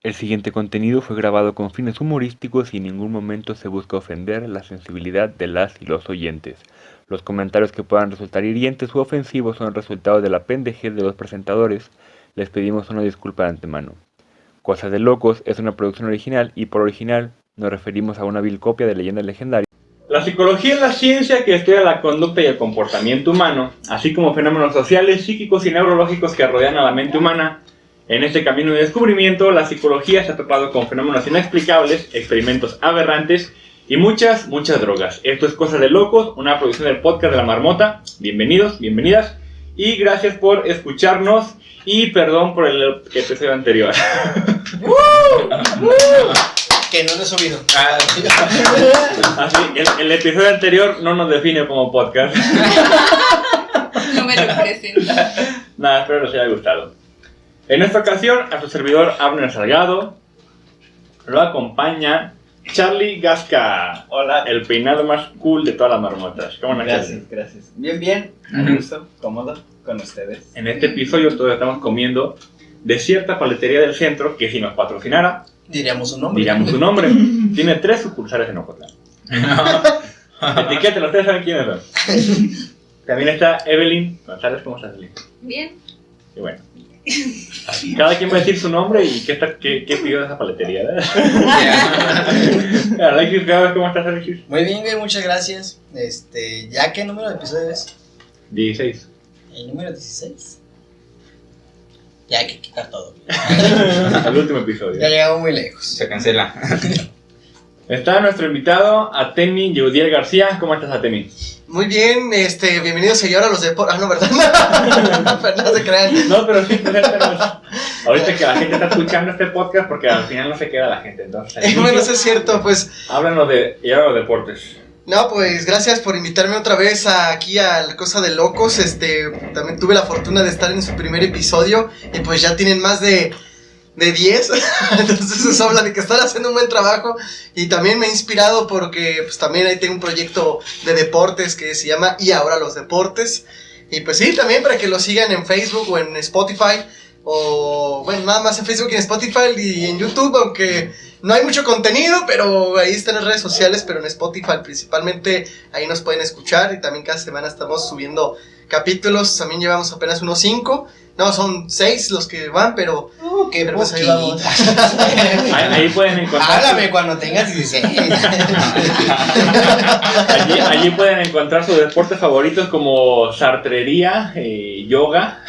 El siguiente contenido fue grabado con fines humorísticos y en ningún momento se busca ofender la sensibilidad de las y los oyentes. Los comentarios que puedan resultar hirientes u ofensivos son el resultado de la pendejez de los presentadores. Les pedimos una disculpa de antemano. Cosas de Locos es una producción original y por original nos referimos a una vil copia de leyendas legendarias. La psicología es la ciencia que estudia la conducta y el comportamiento humano, así como fenómenos sociales, psíquicos y neurológicos que rodean a la mente humana. En este camino de descubrimiento, la psicología se ha topado con fenómenos inexplicables, experimentos aberrantes y muchas drogas. Esto es Cosas de Locos, una producción del podcast de La Marmota. Bienvenidos, bienvenidas y gracias por escucharnos y perdón por el episodio anterior. Que no lo he subido. Así, el episodio anterior no nos define como podcast. No me representa. Nada, espero que os haya gustado. En esta ocasión, a su servidor Abner Salgado lo acompaña Charlie Gasca. Hola. El peinado más cool de todas las marmotas. ¿Cómo andas, Charlie? Gracias. Bien, a gusto, cómodo con ustedes. En este episodio todos estamos comiendo de cierta paletería del centro que si nos patrocinara, Diríamos su nombre. Tiene 3 sucursales en Ocotlán. Etiquétenlo, ustedes saben quiénes son. También está Evelyn González. ¿Cómo estás, Evelyn? Bien. Y bueno, cada quien va a decir su nombre y qué pidió de esa paletería, ¿verdad? Alexis, ¿cómo estás, Alexis? Muy bien, güey, muchas gracias. ¿Ya qué número de episodio es? 16. ¿El número 16? Ya hay que quitar todo. El último episodio. Ya llegamos muy lejos. Se cancela. Está nuestro invitado, Atemi Yeudiel García. ¿Cómo estás, Atemi? Muy bien, bienvenidos seguidores a los deportes. Ah, no, ¿verdad? No se crean. No, pero sí, preséntanos. Ahorita que la gente está escuchando este podcast, porque al final no se queda la gente, entonces. Bueno, eso es cierto, pues. Háblanos y ahora los deportes. No, pues gracias por invitarme otra vez aquí a la Cosa de Locos. También tuve la fortuna de estar en su primer episodio y pues ya tienen más de 10. Entonces eso habla de que están haciendo un buen trabajo y también me ha inspirado porque pues también ahí tengo un proyecto de deportes que se llama Y Ahora Los Deportes. Y pues sí, también para que lo sigan en Facebook o en Spotify. O bueno, nada más en Facebook y en Spotify y en YouTube, aunque no hay mucho contenido, pero ahí están las redes sociales, pero en Spotify principalmente ahí nos pueden escuchar y también cada semana estamos subiendo capítulos, también llevamos apenas unos 5, no, son 6 los que van, pero pues ahí vamos. Ahí pueden encontrar. Háblame cuando tengas 16. Allí pueden encontrar sus deportes favoritos como sartrería, yoga,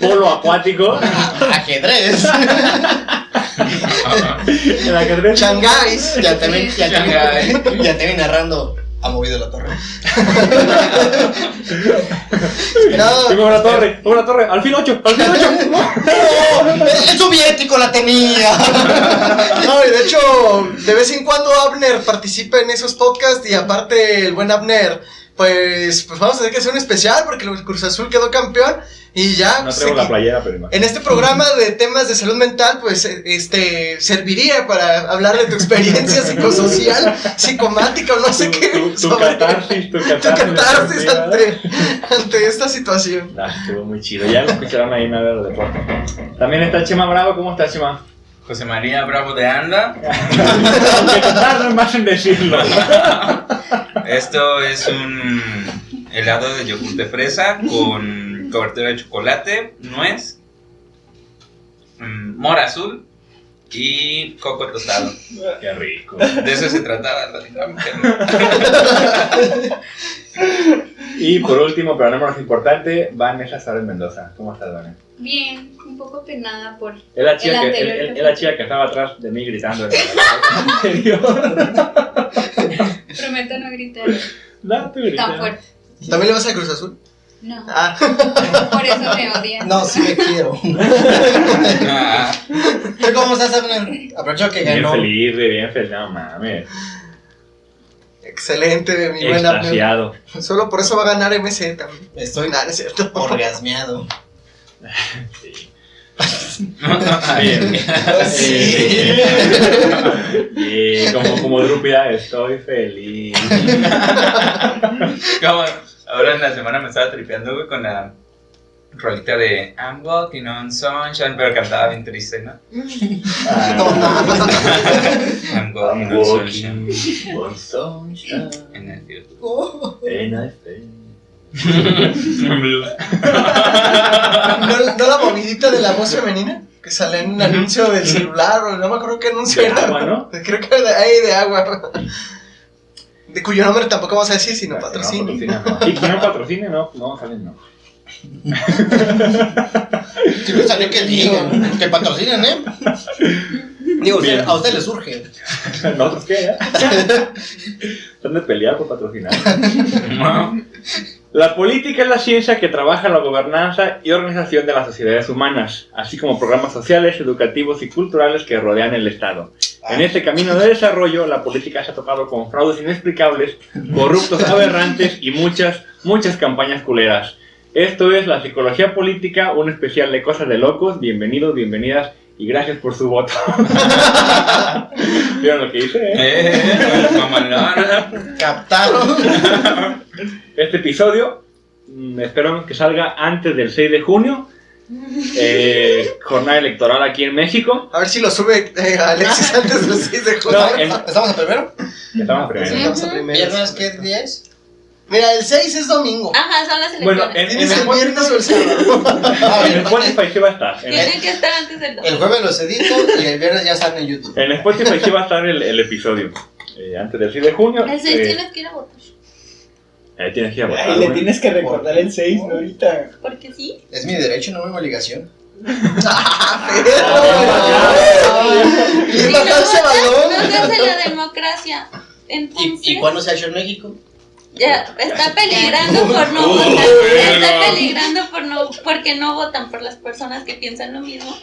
polo acuático, Ajedrez. el ajedrez. Shanghái. Ya te ven narrando. Ha movido la torre. Tengo una torre, al fin 8. ¡El soviético la tenía! No, y de hecho, de vez en cuando Abner participa en esos podcasts y aparte el buen Abner, pues vamos a tener que hacer un especial porque el Cruz Azul quedó campeón y ya. No traigo la playera, pero imagínate. En este programa de temas de salud mental, pues serviría para hablar de tu experiencia psicosocial, psicomática o no sé qué. Tu catarsis ante esta situación. Estuvo muy chido. Ya lo escucharon ahí en el deporte. También está Chema Bravo. ¿Cómo estás, Chema? José María Bravo de Anda. Aunque te tardan más en decirlo. Esto es un helado de yogur de fresa con cobertura de chocolate, nuez, mora azul y coco tostado. Qué rico. De eso se trataba. Y por último, pero no menos importante, Vanessa Suárez Mendoza. ¿Cómo estás, Vanessa? Bien, un poco penada por Es la chica que estaba atrás de mí gritando en el anterior. Prometo no gritar No, tú gritas. tan fuerte. ¿También le vas al Cruz Azul? No, Ah, por eso me odian. No, sí me quiero. ¿Tú cómo estás, Abner? Aprovecho que Bien ganó. feliz, no mames. excelente, mi buen Abner. Extasiado. Solo por eso va a ganar MC también. Estoy Nah, no es cierto. orgasmeado. Sí. Bien. Sí. Y como Drúpida, estoy feliz. Como ahora en la semana me estaba tripeando, güey, con la rolita de I'm walking on sunshine, pero cantaba bien triste, ¿no? I'm walking on sunshine. on sunshine. En el field. And I feel. ¿No la movidita de la voz femenina? Que sale en un anuncio del celular, o no me acuerdo qué anuncio De era. agua, ¿no? Creo que de agua. De cuyo nombre tampoco vamos a decir si no patrocina. No. Y si no patrocina, no, salen no. Si no salió que digan, que patrocinen, ¿eh? Digo, Bien. a usted le surge. ¿Nosotros qué? Están de pelear por patrocinar. La política es la ciencia que trabaja en la gobernanza y organización de las sociedades humanas, así como programas sociales, educativos y culturales que rodean el Estado. En este camino de desarrollo, la política se ha topado con fraudes inexplicables, corruptos aberrantes y muchas campañas culeras. Esto es La Psicología Política, un especial de Cosas de Locos. Bienvenidos, bienvenidas y gracias por su voto. ¿Vieron lo que hice? Mamalona. Captaron. Este episodio, espero que salga antes del 6 de junio, jornada electoral aquí en México. A ver si lo sube Alexis antes del 6 de junio. No, ¿Estamos a primero? Estamos primero. Sí. Estamos a primeros. ¿Viernes qué día es? Mira, el 6 es domingo. Ajá, son las Bueno, elecciones. en ¿Tienes el el viernes o el sábado? Ah, en el Spotify sí va a estar. Tienen que estar antes del 2. El jueves los edito y el viernes ya salen en YouTube. En Spotify sí va a estar el episodio. Antes del 6 de junio. El 6 tienes que ir a votar. Tienes que ir a votar. Ay, le güey. tienes que recordar el 6, ¿no? Ahorita. Porque sí. Es mi derecho, no mi obligación. Y Si no bajarse votas, balón. no se hace la democracia. Entonces, ¿Y cuándo se ha hecho en México? ya está peligrando por no votar. Está peligrando porque no votan por las personas que piensan lo mismo,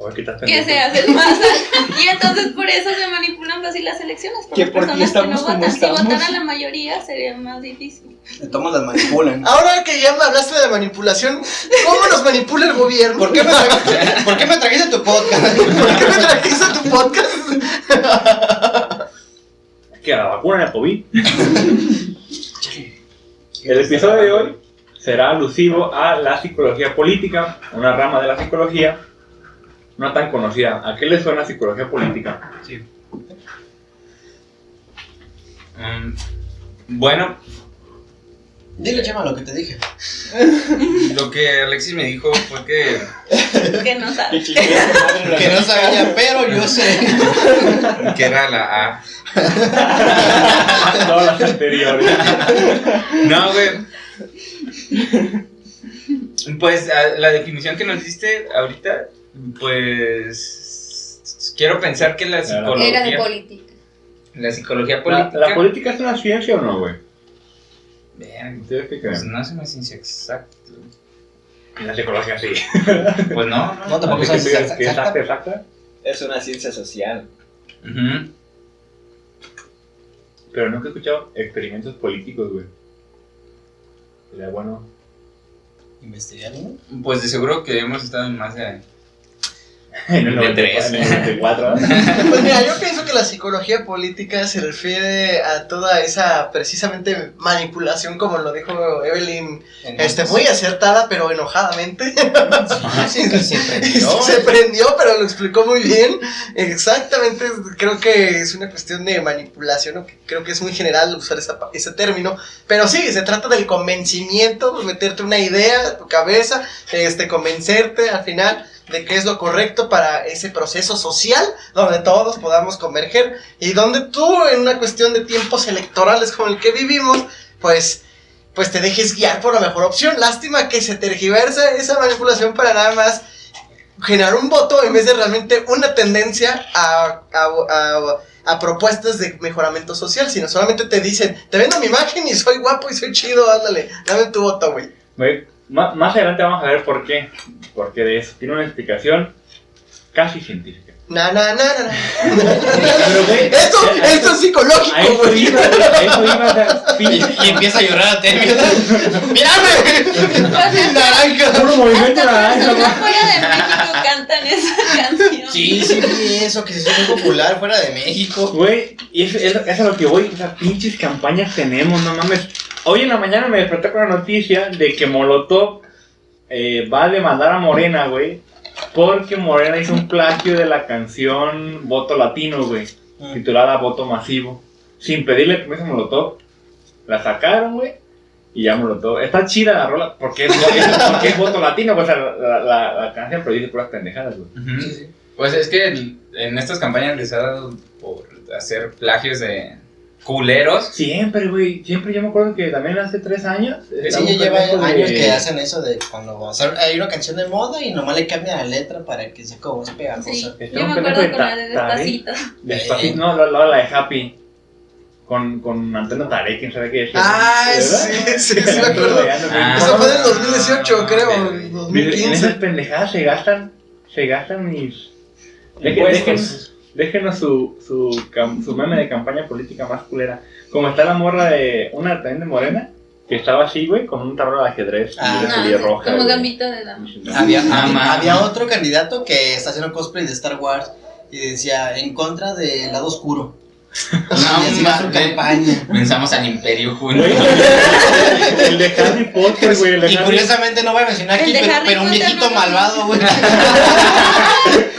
A ver, ¿qué estás que pensando? se hacen masas. Y entonces por eso se manipulan fácil las elecciones. Por Que las porque personas que no estamos como votan. Si estamos. votara la mayoría sería más difícil. De todos las manipulan. Ahora que ya me hablaste de manipulación, ¿cómo nos manipula el gobierno? ¿Por qué me trajiste a tu podcast? ¿Por qué me trajiste a tu podcast? Que la vacuna de COVID. El episodio de hoy será alusivo a la psicología política, una rama de la psicología no tan conocida. ¿A qué le suena psicología política? Sí. Bueno, Dile, Chema, lo que te dije. lo que Alexis me dijo fue que Que no sabe. Que no sabía, pero yo sé. era la A. Todas las anteriores. No, güey. Pues la definición que nos diste ahorita, pues quiero pensar que la Era de psicología, política. la psicología política, ¿La política es una ciencia o no, güey? Vean, ¿Ustedes qué pues creen? no es una ciencia exacta. La psicología sí. Pues no. No, tampoco ¿Qué sabes crees? si ¿Que es exacta, exacta. exacta? Es una ciencia social. Ujú. Pero nunca he escuchado experimentos políticos, güey. Sería bueno. ¿Investigar, no? Pues de seguro que hemos estado en más de... En el De 93, tres. en el 94. Pues mira, yo pienso que la psicología política se refiere a toda esa precisamente manipulación, como lo dijo Evelyn, muy acertada, pero enojadamente. Sí, que se prendió. Se prendió, pero lo explicó muy bien. Exactamente, creo que es una cuestión de manipulación, ¿no? Creo que es muy general usar ese término, pero sí, se trata del convencimiento, de meterte una idea a tu cabeza, convencerte al final de qué es lo correcto para ese proceso social donde todos podamos converger y donde tú en una cuestión de tiempos electorales como el que vivimos, pues te dejes guiar por la mejor opción. Lástima que se tergiverse esa manipulación para nada más generar un voto en vez de realmente una tendencia a propuestas de mejoramiento social, sino solamente te dicen, te vendo mi imagen y soy guapo y soy chido, ándale, dame tu voto, güey. Güey, más adelante vamos a ver por qué. Porque de eso tiene una explicación casi científica. Na. Pero, güey, Esto es psicológico, a eso güey. iba, o sea, pinche Y empieza a llorar a término. ¡Mírame! O sea, ¡Naranja! puro movimiento hasta naranja, personas güey. fuera de México cantan esa canción. Sí, vi eso, que se hizo muy popular fuera de México. Güey, y eso es a lo que voy. O sea, pinches campañas tenemos, no mames. Hoy en la mañana me desperté con la noticia de que Molotov va a demandar a Morena, güey, porque Morena hizo un plagio de la canción Voto Latino, güey, titulada Voto Masivo, sin pedirle permiso a Molotov. La sacaron, güey, y ya Molotov. Está chida la rola, porque es Voto Latino, pues la canción, pero dice puras pendejadas, güey. Ujú. Pues es que en estas campañas les ha dado por hacer plagios de culeros. Siempre, güey, siempre. Yo me acuerdo que también hace 3 años. Sí, ya lleva años que hacen eso de cuando hay una canción de moda y nomás le cambian la letra para que sea como pegajosa. Sí, Está yo un me pendejo acuerdo de con la de Despacito. Despacito, no, la de Happy. Con Antonio Tarek, quién sabe qué es. Ah, sí, me acuerdo. Eso fue del 2018, creo, En 2015. esas pendejadas se gastan mis... Déjenos su meme de campaña política más culera. Como está la morra de una también de Morena, que estaba así, güey, con un tablero de ajedrez y de serie roja. Como güey. Gambito de Dama. Había otro candidato que está haciendo cosplay de Star Wars y decía en contra del lado oscuro. No, y hacía su campaña. Pensamos al Imperio juntos. El de Harry Potter, güey. Y curiosamente no voy a mencionar aquí, pero un viejito malvado, güey.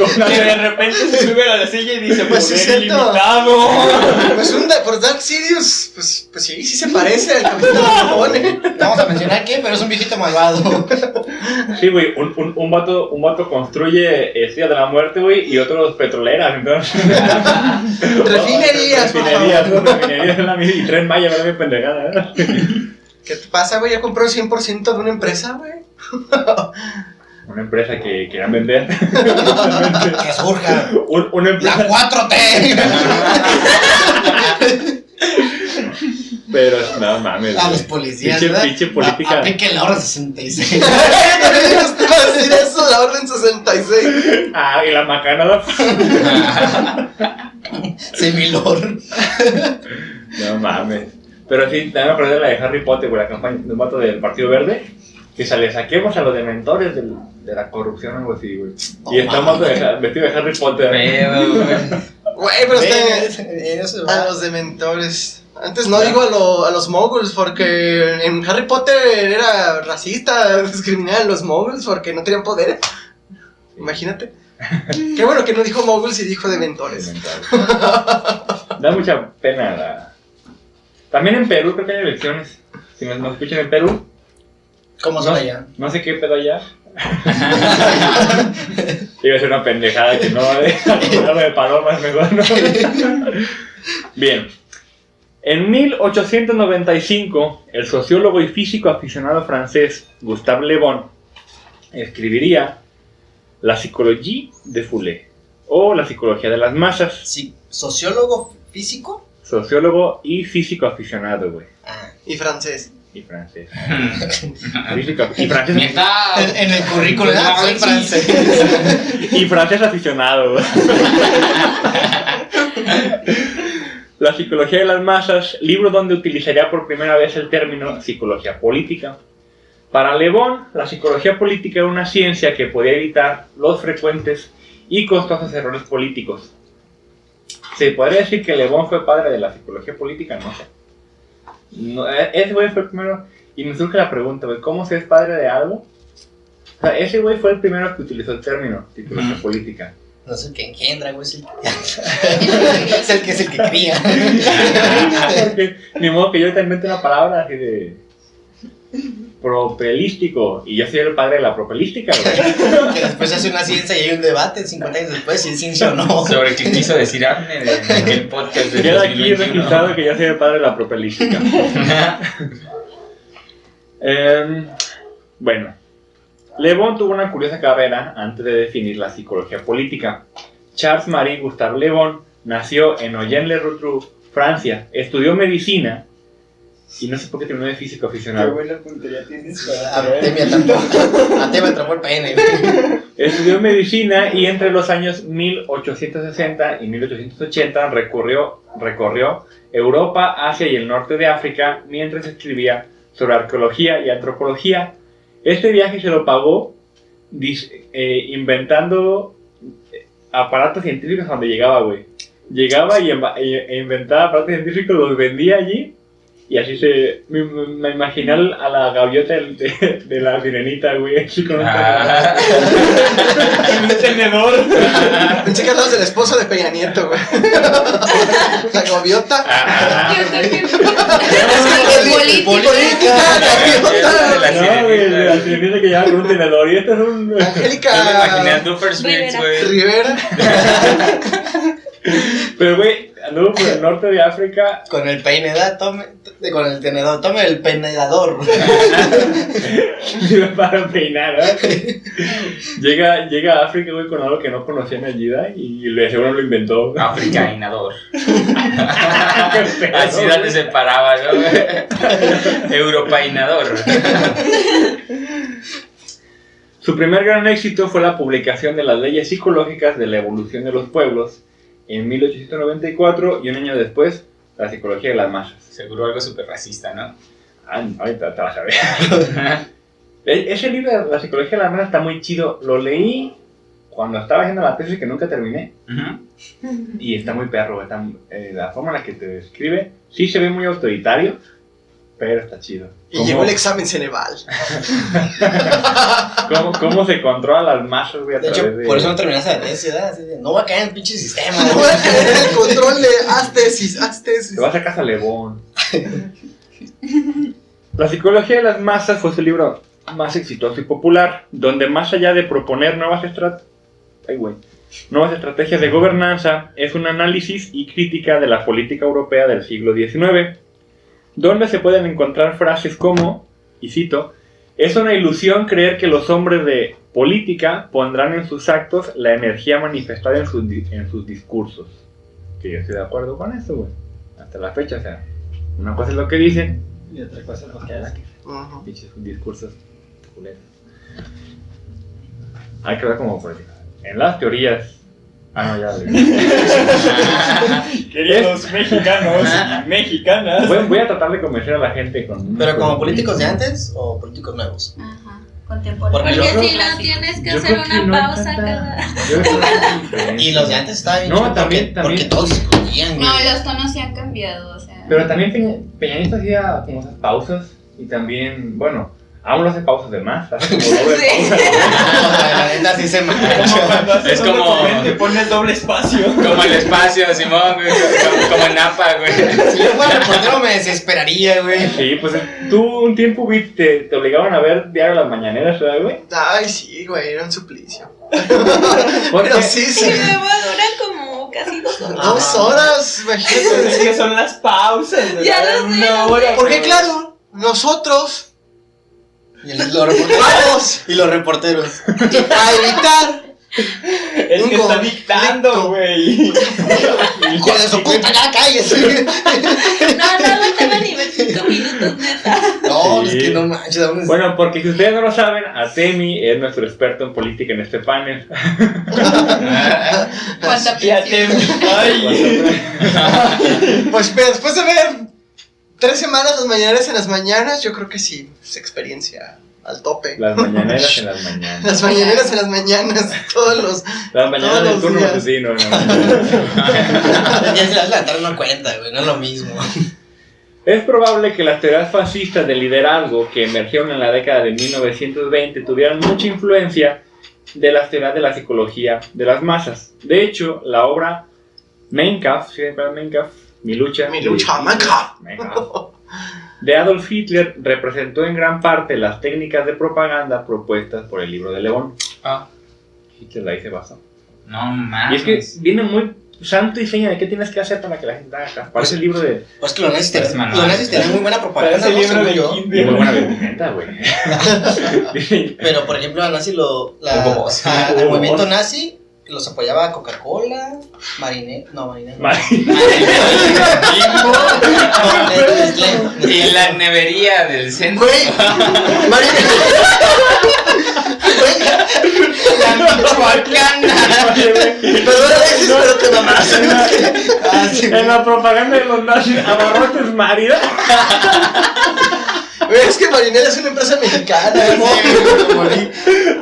Que de repente se sube a la silla y dice, Pues sí, poder cierto. ilimitado. Pues por Dark Sirius, pues sí se parece al Capitán Marvel. Vamos a mencionar quién, pero es un viejito malvado. Sí, güey, un vato construye Estrellas de la Muerte, güey, y otros petroleras, entonces. Refinerías, por favor. Refinerías, y Tren Maya, me da mi pendejada, ¿verdad? ¿Qué te pasa, güey? Ya compró el 100% de una empresa, güey. Una empresa que quieran vender. Que surja. Una empresa. La 4T. Pero no mames. A güey. los policías, Pinche- ¿verdad? pinche política. Apliquen la hora 66. Te iba a decir eso, la orden 66. Ah, y la macanada. Semilor. No mames. Pero sí, también me acordé de la de Harry Potter, güey, la campaña de un vato del Partido Verde. Que se le saquemos a los dementores de la corrupción o algo así, güey. Y está un vato vestido de Harry Potter. Pero, güey. Güey, pero está Eso a va. los dementores. Antes no digo a los moguls, porque en Harry Potter era racista, discriminaba a los moguls porque no tenían poder. Imagínate. Qué bueno que no dijo moguls y dijo dementores. Da mucha pena la... También en Perú creo que hay elecciones. Si nos escuchan en Perú, ¿Cómo son allá? no sé qué pedo allá. Iba a ser una pendejada que no hablar de palomas mejor, ¿no? Bien. En 1895, el sociólogo y físico aficionado francés Gustave Le Bon escribiría La psicología de Foulet, o la psicología de las masas. Sí, ¿sociólogo físico? Sociólogo y físico aficionado, güey. Ah. Y francés. Y francés. Físico y francés. Neta. En el currículum, No, soy sí. francés. Y francés aficionado, güey. La psicología de las masas, libro donde utilizaría por primera vez el término psicología política. Para Le Bon, la psicología política era una ciencia que podía evitar los frecuentes y costosos errores políticos. ¿Se podría decir que Le Bon fue padre de la psicología política? No sé. No, ese güey fue el primero. Y me surge la pregunta, güey, ¿cómo se es padre de algo? O sea, ese güey fue el primero que utilizó el término psicología política. No es el que engendra, güey. Es el que cría. Porque ni modo que yo te invente una palabra así de propelístico y yo soy el padre de la propelística, güey. Que después se hace una ciencia y hay un debate 50 años después si es ciencia o no. Sobre qué quiso decir Afne en aquel podcast de Queda aquí 2021. registrado que yo soy el padre de la propelística. Bueno, Le Bon tuvo una curiosa carrera antes de definir la psicología política. Charles-Marie Gustave Le Bon nació en Nogent-le-Rotrou, Francia, estudió medicina y no sé por qué terminó de físico Qué aficionado. buena puntería tienes Ante me atrapó el pene. Estudió medicina y entre los años 1860 y 1880 recorrió Europa, Asia y el norte de África mientras escribía sobre arqueología y antropología. Este viaje se lo pagó inventando aparatos científicos a donde llegaba, güey. Llegaba e inventaba aparatos científicos, los vendía allí Y así me imaginé a la gaviota de la sirenita, güey, así con un tenedor. Pensé que hablabas del esposo de Peña Nieto, güey. La gaviota. Política, No, güey, la sirenita que lleva con un tenedor. Y esto es un... Yo me imaginé a Angélica Doofenshmirtz, güey. Rivera. Pero, güey, anduvo por el norte de África. Con el peinedad, con el tenedor, tome el peinador. Para peinar, ¿eh? Llega a África, güey, con algo que no conocía en el Jedi y seguro lo inventó. Africainador. Así donde se paraba, ¿no? Europainador. Su primer gran éxito fue la publicación de las leyes psicológicas de la evolución de los pueblos en 1894 y un año después, la psicología de las masas. Seguro algo súper racista, ¿no? Ahorita te vas a ver. Ese libro de la psicología de las masas está muy chido. Lo leí cuando estaba haciendo la tesis que nunca terminé. Y está muy perro. La forma en la que te describe, sí se ve muy autoritario, pero está chido. Y llegó el examen Ceneval. ¿Cómo se controla las masas, güey? De hecho, por eso no terminaste la tesis, ¿verdad? Así de, no va a caer en el pinche sistema. No voy a caer en el control de haz tesis. Te vas a casa Lebón. La psicología de las masas fue su libro más exitoso y popular, donde más allá de proponer nuevas estrategias de gobernanza, es un análisis y crítica de la política europea del siglo XIX, donde se pueden encontrar frases como, y cito, es una ilusión creer que los hombres de política pondrán en sus actos la energía manifestada en sus discursos. Que yo estoy de acuerdo con eso, güey. Hasta la fecha, o sea, una cosa es lo que dicen y otra cosa es lo que hacen. Pinches discursos culeros. Hay que ver como por ejemplo, en las teorías. Queridos mexicanos y mexicanas. Voy a tratar de convencer a la gente con... ¿Pero como políticos de antes o políticos nuevos? Ajá, contemporáneos. Porque Porque si no tienes que Yo hacer creo que una no hay pausa tanta- cada... Yo creo que hay diferencia. Y los de antes estaban bien No, chidos también. porque todos discutían, güey. No, los tonos sí han cambiado, o sea. Pero también Peña Nieto hacía como esas pausas y también, bueno, aún lo hace pausas de más, hace como doble pausa. La neta sí se Como mancha. cuando haces Es un como- documento y pones doble espacio. Como el espacio, Simón, güey. Como en Napa, güey. Si yo fuera reportero me desesperaría, güey. Sí, pues tú un tiempo te obligaban a ver diario las mañaneras, ¿verdad, güey? Ay, sí, güey, era un suplicio. Porque Pero sí, Y sí. luego duran como casi 2 horas. 2 horas, Es imagínate. que son las pausas. ¿verdad? Ya lo sé, Una hora. Porque claro, nosotros Y los reporteros. vamos Y los reporteros. a evitar Es que un está dictando, conflicto. güey. Hijo de su puta, ya cállese. No aguantaba ni ver 5 minutos, neta. No, Sí. es que no manches. ¿dónde está? bueno, porque si ustedes no lo saben, Atemi es nuestro experto en política en este panel. ¿Cuánta Fíjate. presión? Ay. Pues mira, después de ver 3 semanas las mañaneras en las mañanas, yo creo que sí, es experiencia al tope. Las mañaneras en las mañanas. Las mañaneras en las mañanas, todos los... Las mañanas Todos del los turno días. matutino. Ya se las levantaron no cuenta, güey. No es lo mismo. Es probable que las teorías fascistas de liderazgo que emergieron en la década de 1920 tuvieran mucha influencia de las teorías de la psicología de las masas. De hecho, la obra Mein Kampf, ¿sí? Mein Kampf, Mi lucha, Mi lucha, Mein Kampf. Mein Kampf, de Adolf Hitler representó en gran parte las técnicas de propaganda propuestas por el libro de León. Ah, Hitler ahí se basó. no Y mames. es que viene muy santo y seña de qué tienes que hacer para que la gente haga caso. Parece el libro de... Pues que los nazis Tres tenían manuales. muy buena propaganda. Parece el ¿no? libro Según de yo. Y Kinder. muy buena vestimenta, güey. Pero por ejemplo, a nazi Hugo Boss. al movimiento nazi los apoyaba Coca-Cola, Marinette. Bimbo. Nestlé. Y la nevería del centro. Güey, Marinette. La michoacana. Perdón, Alexis, pero te mamaste. Ah, sí, En la propaganda de los nazis, abarrotes Marida. Güey, es que Marinette es una empresa mexicana. sí, me morí.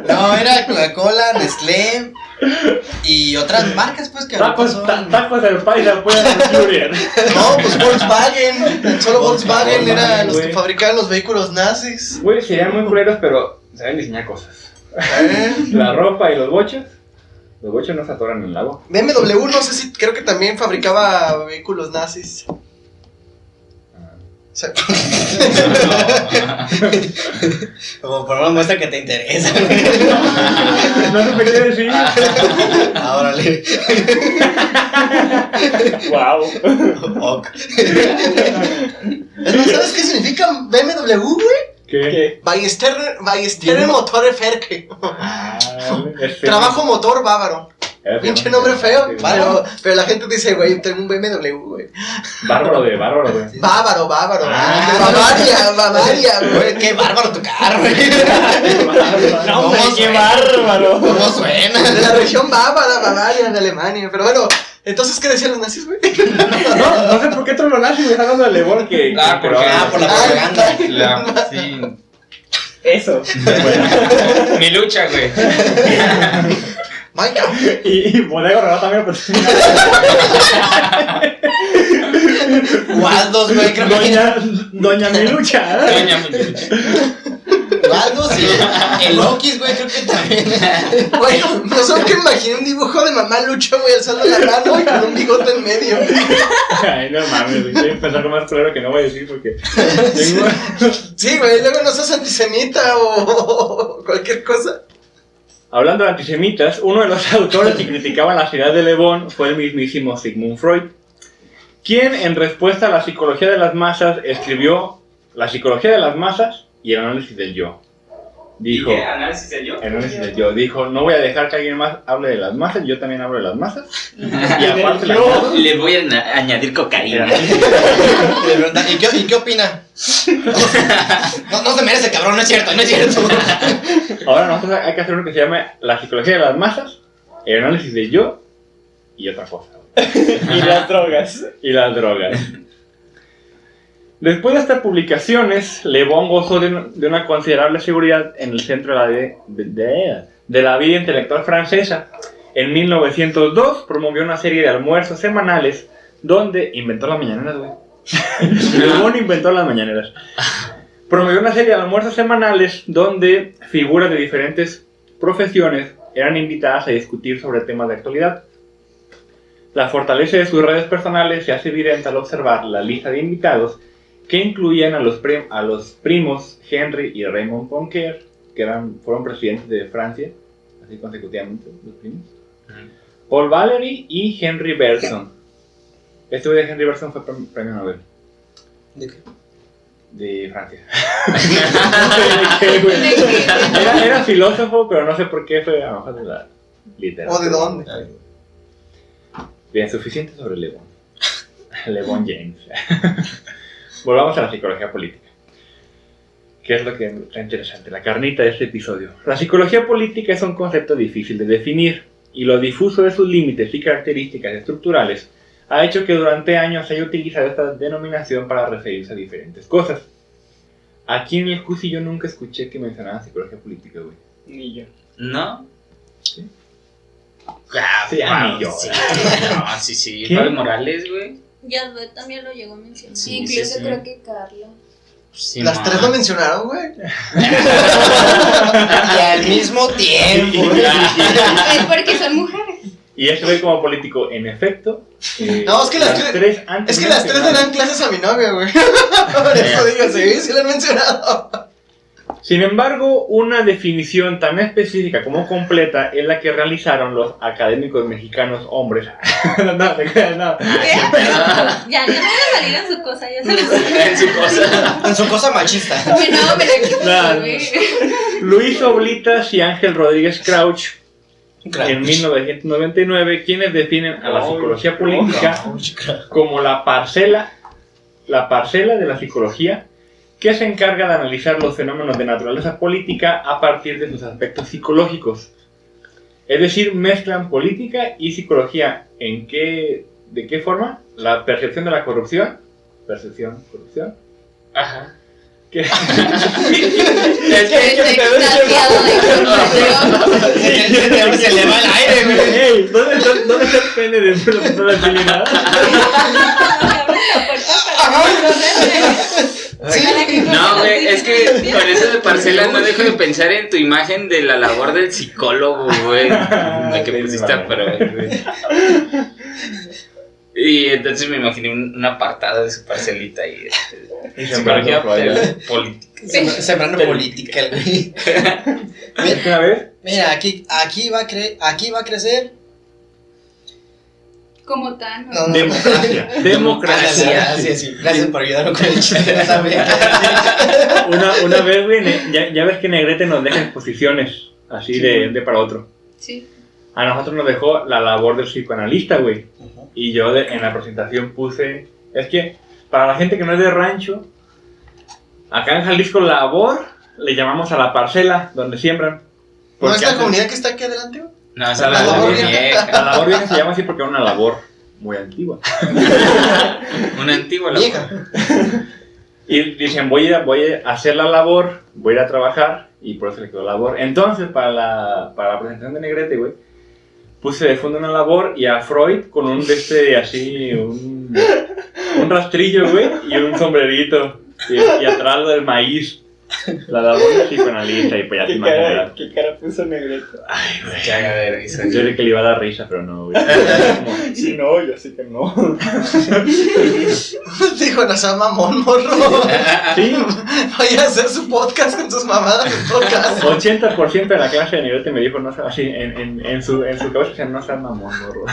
No, era Coca-Cola, Nestlé, Y otras marcas, pues, que ahorita son... Tacos del paisa pueden incluir. No, pues Volkswagen. Solo Volkswagen Volkswagen, era los que güey. fabricaban los vehículos nazis. Güey, serían muy culeros, pero saben diseñar cosas. La ropa y los bochos. Los bochos no se atoran en el agua. BMW, no sé si, creo que también fabricaba vehículos nazis. O sea, Como por una muestra que te interesa. No sé qué decir. Ahora le... Wow. Ok. ¿no sabes qué significa BMW, güey? ¿Qué? Ballester Motorwerke. Es Trabajo motor bávaro. Pinche nombre feo, Bárbaro. pero la gente dice, güey, tengo un BMW, güey. Bárbaro, güey. Bávaro. Ah. Bavaria, güey. Güey, qué bárbaro tu carro, güey. No, hombre, ¿Cómo qué suena? bárbaro. ¿Cómo suena? De la región bávara, Bavaria, de Alemania. Pero bueno, entonces, ¿qué decían los nazis, güey? No sé por qué otro lo nazi me está hablando de Lebón que. Ah, pero- porque- Ah, por la propaganda. Sí. Eso. Mi lucha, güey. Minecraft. Y Bodega Aurrera también, pues. Waldos, güey, creo que... Doña Milucha. Doña mi lucha. Waldos y el Lokis, güey, creo que también. Bueno, no solo que imaginé un dibujo de mamá Lucha, güey, alzando la mano y con un bigote en medio. Ay, no mames, güey. Voy a empezar con más claro que no voy a decir porque. Tengo... Sí, güey, luego no seas antisemita o cualquier cosa. Hablando de antisemitas, uno de los autores que criticaban la ciudad de Lebón fue el mismísimo Sigmund Freud, quien en respuesta a la psicología de las masas escribió La psicología de las masas y el análisis del yo. Dijo, ¿Análisis de yo? el análisis del yo, dijo, no voy a dejar que alguien más hable de las masas, yo también hablo de las masas. Y aparte la añado. Le voy a añadir cocaína. Le preguntan, ¿y qué opina? No se merece, cabrón, no es cierto, no es cierto. Ahora nosotros hay que hacer uno que se llame La psicología de las masas, el análisis del yo y otra cosa. Y las drogas. Y las drogas. Después de estas publicaciones, Le Bon gozó de una considerable seguridad en el centro de la vida intelectual francesa. En 1902 promovió una serie de almuerzos semanales donde inventó las mañaneras, güey. Le Bon inventó las mañaneras. Promovió una serie de almuerzos semanales donde figuras de diferentes profesiones eran invitadas a discutir sobre temas de actualidad. La fortaleza de sus redes personales se hace evidente al observar la lista de invitados que incluían a los primos Henry y Raymond Poincaré, que fueron presidentes de Francia, así consecutivamente, los primos. Paul Valéry y Henry Bergson. Este güey de Henry Bergson fue premio Nobel. ¿De qué? De Francia. No sé de qué, güey. Era filósofo, pero no sé por qué fue a lo mejor de la literatura. ¿O de dónde? Bien, suficiente sobre Le Bon. Le Bon James. Volvamos a la psicología política. ¿Qué es lo que está interesante? La carnita de este episodio. La psicología política es un concepto difícil de definir, y lo difuso de sus límites y características estructurales ha hecho que durante años se haya utilizado esta denominación para referirse a diferentes cosas. Aquí en el CUSI yo nunca escuché que mencionaran psicología política, güey. Ni yo. ¿No? Sí. Sí, ni yo. Sí, no, sí. ¿Quién? Pablo Morales, güey. Ya también lo llegó a mencionar. Sí, Incluso sí. creo que Carla. Sí, Las ma. tres lo mencionaron, güey. Y al mismo tiempo. Es porque son mujeres. Y este güey como político, en efecto. No, es que las tres- antes Es que las tres le dan clases a mi novia, güey. Por eso digo, sí lo han mencionado. Sin embargo, una definición tan específica como completa es la que realizaron los académicos mexicanos hombres. No, te creas, no. Ya no voy a salir en su cosa, ya se lo sé. En su cosa. En su cosa machista. Bueno, pero No, Luis Oblitas y Ángel Rodríguez Crouch, en 1999, quienes definen a la psicología política como la parcela de la psicología que se encarga de analizar los fenómenos de naturaleza política a partir de sus aspectos psicológicos. Es decir, mezclan política y psicología. ¿De qué forma? La percepción de la corrupción. Percepción, corrupción. Ajá. que Es Estoy extasiado de información. Se le va el aire, güey. ¡Ey! ¿Dónde está el pene dentro de la pistola de nada? Abres la puerta para que No, güey, es que con eso de parcela no dejo de pensar en tu imagen de la labor del psicólogo, güey. La que pusiste a prueba, güey. Y entonces me imaginé un apartado de su parcelita y psicología política. Sembrando política, el güey. ¿Una vez? Mira, aquí va a crecer. Como tan. No, no. Democracia. Gracias por ayudarme con el chiste. También. Una vez, güey, ya ves que Negrete nos deja exposiciones así de para otro. Sí. A nosotros nos dejó la labor del psicoanalista, güey. Y yo en la presentación puse... Es que para la gente que no es de rancho, acá en Jalisco labor le llamamos a la parcela donde siembran. ¿No es la antes- comunidad que está aquí adelante, güey? No, esa La la labor labor vieja. vieja. La labor vieja se llama así porque es una labor muy antigua. Una antigua Vieja. labor. Y dicen, voy a hacer la labor, voy a ir a trabajar, y por eso le quedó labor. Entonces, para la presentación de Negrete, güey, puse de fondo una labor y a Freud con un un rastrillo, güey, y un sombrerito, y atrás lo del maíz. La labor del psicoanalista, y pues ya te imaginas. ¿Qué cara puso Negrete? Ay, güey. Cagadero, y Yo creí que le iba a dar risa, pero no, güey. Sí, no, yo sé que no. Dijo, no sea mamón, morro. Sí, Vaya a hacer su podcast con sus mamadas de podcast. 80% de la clase de Negrete me dijo, no sé, así, en su cabeza, decía, no seas mamón, morro.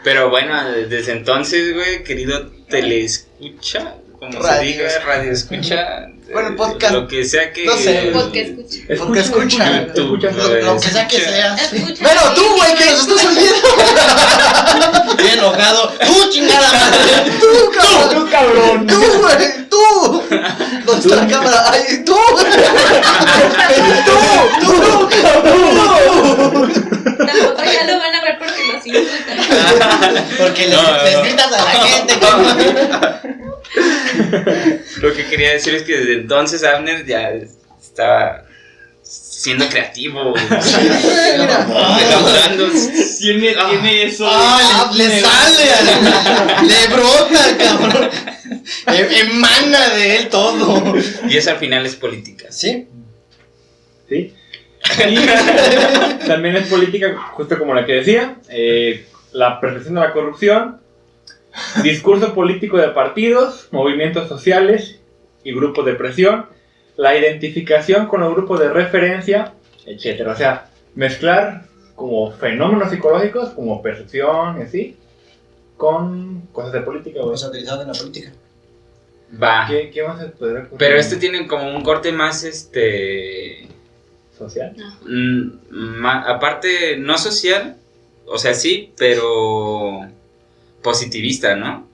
Pero bueno, desde entonces, güey, querido teleescucha, como se Radio. diga, radio escucha. Bueno, podcast. Lo que sea que. No sé. Podcast escucha. Porque escucha. YouTube, Lo que sea que seas. Escucha. Pero tú, güey, que nos estás olvidando. Estoy enojado. ¡Tú, chingada madre! Tú, cabrón. Tú, güey, tú. ¿Dónde está la cámara? Ay, tú. Tú, Tampoco ya lo van a ver porque los insultan. Porque No, les no. gritas a la gente, cabrón. Lo que quería decir es que desde entonces Abner ya estaba siendo creativo, Mira. elaborando. Tiene eso. Le sale, le brota, cabrón. Emana de él todo. Y eso al final es política. ¿Sí? ¿Sí? Y también es política, justo como la que decía, la percepción de la corrupción, discurso político de partidos, movimientos sociales y grupos de presión, la identificación con los grupos de referencia, etc. O sea, mezclar como fenómenos psicológicos, como percepción y así, con cosas de política. Güey. Pues utilizado en la política. Va. ¿Qué más se podría ocurrir? Pero este tiene como un corte más, social. aparte, no social, o sea, sí, pero positivista, ¿no?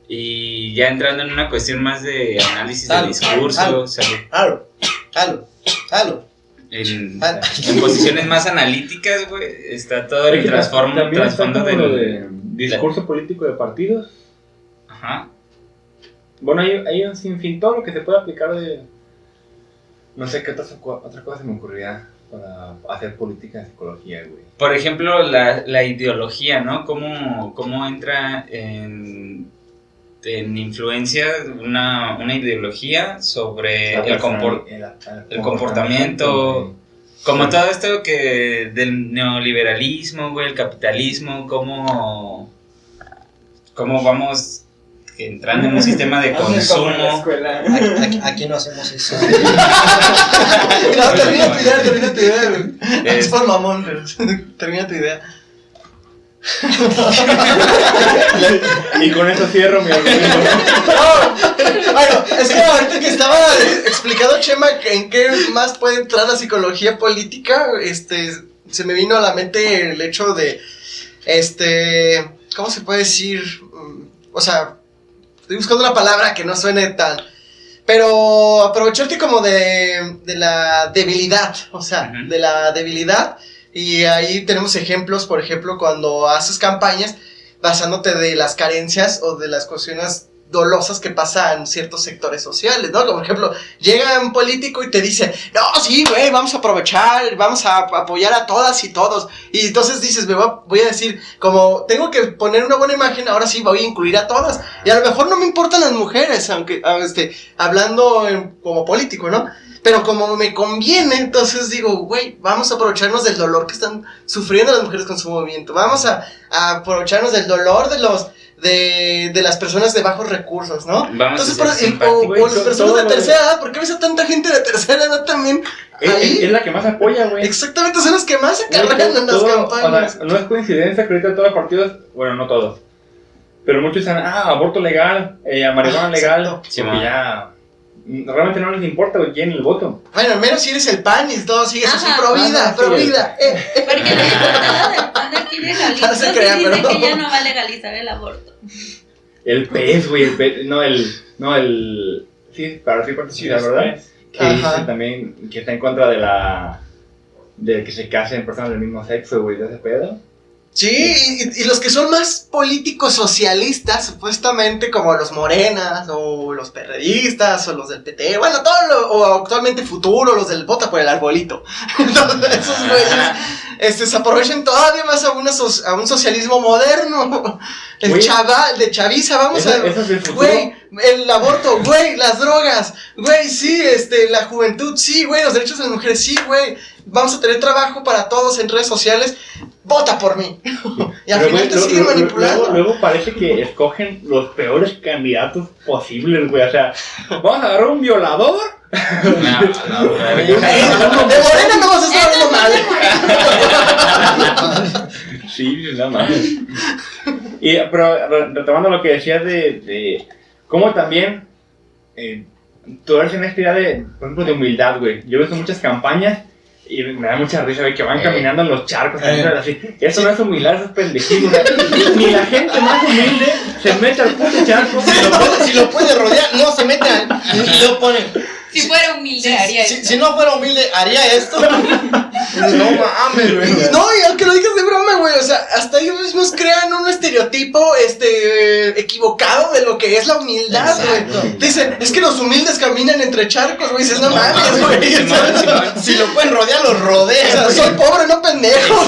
Y ya entrando en una cuestión más de análisis de discurso, o sea, Halo. en posiciones más analíticas, güey, está todo el También está trasfondo como lo de del... discurso político de partidos. Ajá. Bueno, hay un sinfín, todo lo que se puede aplicar de... No sé qué otra cosa se me ocurría para hacer política de psicología, güey. Por ejemplo, la ideología, ¿no? ¿Cómo entra en influencia una ideología sobre el comportamiento? Como todo esto que del neoliberalismo, güey, el capitalismo, cómo vamos entrando en un sistema de consumo. Aquí no hacemos eso. No, termina tu idea, güey. Es por mamón, pero termina tu idea. Y con eso cierro mi argumento. Bueno, es que ahorita que estaba explicando Chema en qué más puede entrar la psicología política, se me vino a la mente el hecho de, ¿cómo se puede decir? O sea, estoy buscando una palabra que no suene tan, pero aprovecharte como de la debilidad, o sea, Ujú. de la debilidad. Y ahí tenemos ejemplos, por ejemplo, cuando haces campañas basándote de las carencias o de las cuestiones dolosas que pasan en ciertos sectores sociales, ¿no? Como por ejemplo, llega un político y te dice, no, sí, güey, vamos a aprovechar, vamos a apoyar a todas y todos. Y entonces dices, voy a decir, como tengo que poner una buena imagen, ahora sí voy a incluir a todas. Y a lo mejor no me importan las mujeres, aunque hablando como político, ¿no? Pero como me conviene, entonces digo, güey, vamos a aprovecharnos del dolor que están sufriendo las mujeres con su movimiento. Vamos a aprovecharnos del dolor de las personas de bajos recursos, ¿no? Vamos entonces, a ser simpáticos. o las personas de tercera edad, ¿por qué ves a tanta gente de tercera edad también ahí? Es la que más apoya, güey. Exactamente, son los que más se cargan en las campañas. O sea, no es coincidencia que ahorita todos los partidos, bueno, no todos, pero muchos dicen, aborto legal, marihuana legal, Sí, porque ya realmente no les importa, güey, quién el voto. Bueno, al menos si eres el PAN y todo sigues así, Ajá. pro vida, pro vida. Porque la diputada del PAN de aquí de Jalisco No se sí crea, dice pero- que ya no va a legalizar el aborto. El PES, güey, sí, para sí participar, ¿verdad? Que Ajá. dice también que está en contra de que se casen personas del mismo sexo, güey, de ese pedo. Sí, y los que son más políticos socialistas, supuestamente como los morenas, o los perredistas, o los del PT, bueno, o actualmente Futuro, los del Vota por el Arbolito. Entonces, esos güeyes se aprovechan todavía más a un socialismo moderno. El Güey, chaval, de chaviza, vamos a... Eso es el futuro. Güey, el aborto, güey, las drogas, güey, sí, la juventud, sí, güey, los derechos de las mujeres, sí, güey, vamos a tener trabajo para todos en redes sociales, vota por mí. Y al Pero, final güey, te siguen manipulando. Luego parece que escogen los peores candidatos posibles, güey. O sea, vamos a agarrar un violador. De Morena no vas a estar hablando mal. Sí, nada más. Pero retomando lo que decías de cómo también tú eres una idea de, por ejemplo, de humildad, güey. Yo he visto muchas campañas y me da mucha risa, güey, que van caminando en los charcos, así. Eso no es humildad, eso es pendejismo. O sea, ni la gente más humilde se mete al puto charco. Si lo puede rodear, no se mete y lo pone. Si fuera humilde, haría eso. Si no fuera humilde, haría esto. No mames, güey. No, y aunque lo digas de broma, güey, o sea, hasta ellos mismos crean un estereotipo, equivocado de lo que es la humildad, güey. Dicen, es que los humildes caminan entre charcos, güey, dices, no mames, güey. Si lo pueden rodear, los O sea, rodean. soy pobre, no pendejo.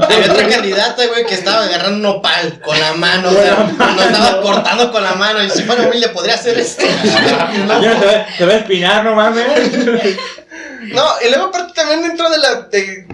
Había otra candidata, güey, que estaba agarrando un nopal con la mano, o sea, lo estaba cortando con la mano. Y si fuera humilde, podría hacer esto. Se va a espinar, no mames. No, y luego aparte también dentro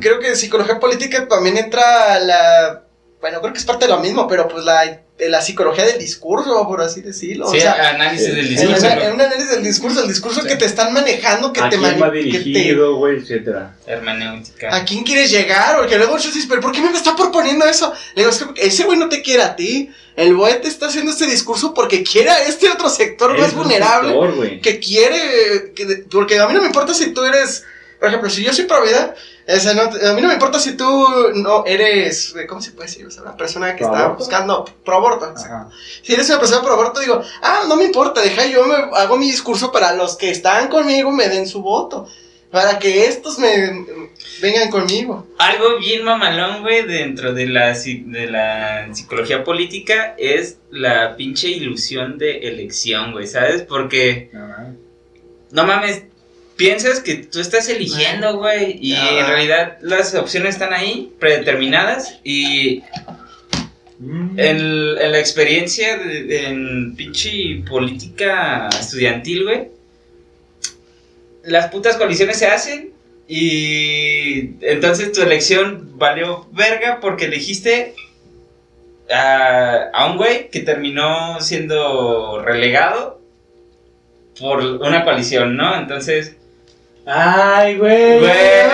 creo que psicología política también entra bueno, creo que es parte de lo mismo, pero pues la psicología del discurso, por así decirlo. Sí, o sea, análisis del discurso. un análisis del discurso, el discurso que te están manejando, que ¿A te quién va que dirigido, güey, etcétera? Hermenéutica. ¿A quién quieres llegar? Porque luego yo dices, pero ¿por qué me está proponiendo eso? Le digo, es que ese güey no te quiere a ti. El güey te está haciendo este discurso porque quiere a este otro sector más vulnerable. Que quiere. Porque a mí no me importa si tú eres. Por ejemplo, si yo soy pro vida, a mí no me importa si tú no eres. ¿Cómo se puede decir? O sea, una persona que está buscando pro aborto. Ajá. Si eres una persona pro aborto, digo, no me importa, yo hago mi discurso para los que están conmigo, me den su voto. Para que estos me vengan conmigo. Algo bien mamalón, güey, dentro de la psicología política es la pinche ilusión de elección, güey, ¿sabes? Porque, no mames, piensas que tú estás eligiendo, güey, y en realidad las opciones están ahí, predeterminadas, y en la experiencia en pinche política estudiantil, güey, las putas coaliciones se hacen y entonces tu elección valió verga porque elegiste a un güey que terminó siendo relegado por una coalición, ¿no? Entonces... ¡Ay, güey! Güey,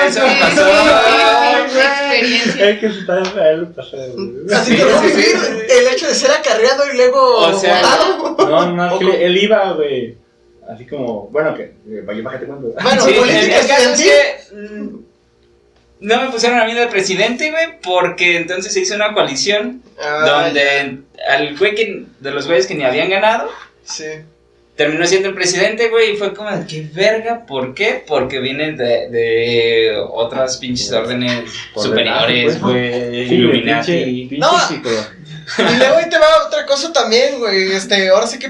eso me pasó. ¡Ay, güey! Experiencia. Es que se está a él pasó. Así que el hecho de ser acarreado y luego O sea, votado. No, es que él iba, güey. Así como, bueno, que para que te cuento. Bueno, sí, política el caso es estudiantil. que no me pusieron a mí de presidente, güey, porque entonces se hizo una coalición donde al güey de los güeyes que ni habían ganado, Sí. terminó siendo el presidente, güey, y fue como de qué verga, ¿por qué? Porque vienen de otras pinches órdenes superiores, güey, Sí, Illuminati. pinche No. psicólogo. Y luego ahí te va otra cosa también, güey. Ahora sí que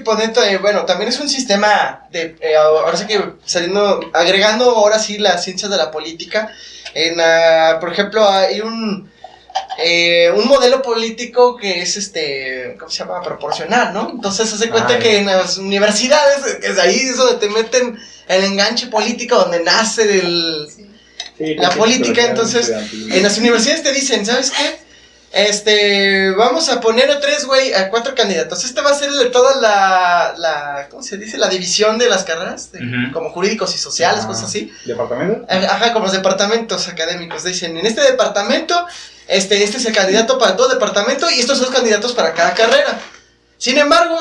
bueno, también es un sistema de. Ahora sí que agregando ahora sí las ciencias de la política. Por ejemplo, hay un modelo político que es ¿cómo se llama? Proporcional, ¿no? Entonces se hace cuenta que en las universidades, que es ahí es donde te meten el enganche político, donde nace la política. Entonces, en las universidades te dicen, ¿sabes qué? Vamos a poner a 4 candidatos. Va a ser de toda la ¿cómo se dice? La división de las carreras, como jurídicos y sociales, cosas así. ¿Departamento? Ajá, como los departamentos académicos. Dicen, en este departamento, este es el candidato para todo departamento y estos son los candidatos para cada carrera. Sin embargo,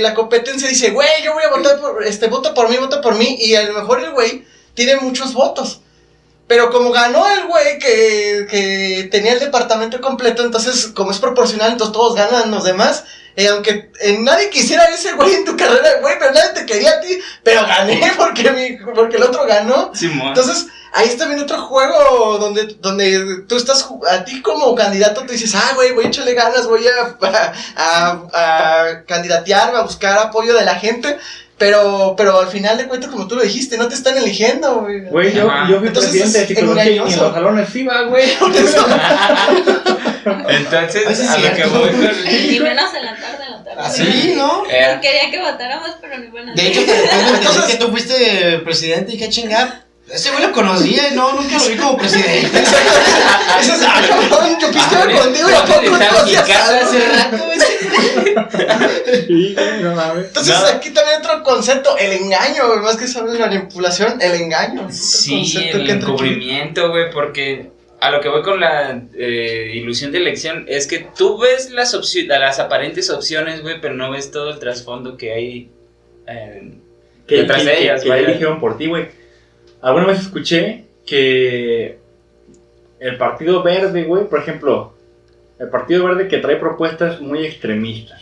la competencia dice, güey, yo voy a votar por, voto por mí, y a lo mejor el güey tiene muchos votos. Pero como ganó el güey que tenía el departamento completo, entonces, como es proporcional, entonces todos ganan los demás. Aunque nadie quisiera ese güey en tu carrera, güey, pero nadie te quería a ti, pero gané porque el otro ganó. Entonces, ahí está también otro juego donde tú estás, a ti como candidato, tú dices, güey, voy a echarle ganas, voy a candidatearme, a buscar apoyo de la gente. Pero al final de cuentas, como tú lo dijiste, no te están eligiendo, güey. Güey, yo fui presidente de psicología y en los salones iba, güey. Entonces, a lo que voy con... Ni menos en la tarde. Así, ¿no? Quería que votáramos, pero ni menos. De hecho, después que tú fuiste presidente y qué chingada. Ese güey lo conocía y nunca lo vi como presidente. Eso es cabrón, yo pisteaba contigo y a poco no conocías hace rato, Sí, no mames. Entonces aquí también otro concepto, el engaño, güey, más que sobre la manipulación, el engaño. Sí, el encubrimiento, güey, porque a lo que voy con la ilusión de elección es que tú ves las aparentes opciones, güey, pero no ves todo el trasfondo que hay detrás de ellas. Que eligieron por ti, güey. Alguna vez escuché que el Partido Verde, güey, por ejemplo, el Partido Verde que trae propuestas muy extremistas.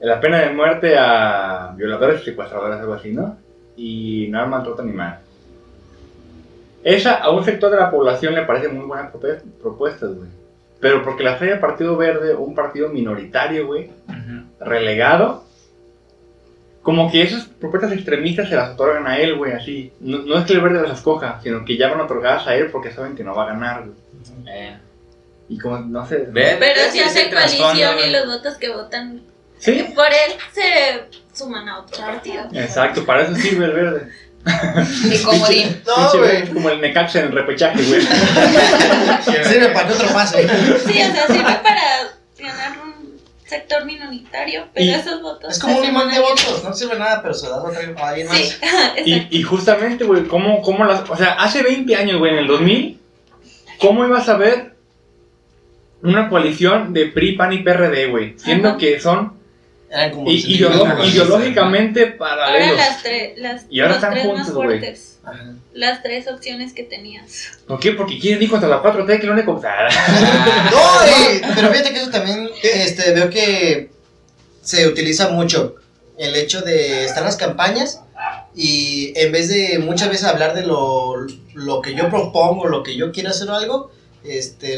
La pena de muerte a violadores y secuestradores, algo así, ¿no? Y no al maltrato animal. Esa a un sector de la población le parece muy buena propuestas, güey. Pero porque la trae el Partido Verde, un partido minoritario, güey, relegado, como que esas propuestas extremistas se las otorgan a él, güey, así. No es que el Verde las escoja, sino que ya van otorgadas a él porque saben que no va a ganar, güey. Y como, no sé... Pero si hace coalición y los votos que votan por él se suman a otro partido. Exacto, para eso sirve el Verde. Y comodín. No, güey. Como el Necaxa en el repechaje, güey. Sirve para que otro pase. Sí, o sea, sirve para ganar un sector minoritario, pero esos votos... Es como un limón de votos, no sirve nada, pero se da a alguien más. Sí, y justamente, güey, ¿cómo las... O sea, hace 20 años, güey, en el 2000, ¿cómo ibas a ver una coalición de PRI, PAN y PRD, güey? Siendo que son ideológicamente paralelos. Ahora y ahora los están tres juntos, más güey. fuertes. Las tres opciones que tenías. ¿Por qué? Porque quieren ir contra la 4T, que lo único... No, pero fíjate que eso también veo que se utiliza mucho. El hecho de estar en las campañas y en vez de muchas veces hablar de lo que yo propongo, lo que yo quiero hacer o algo,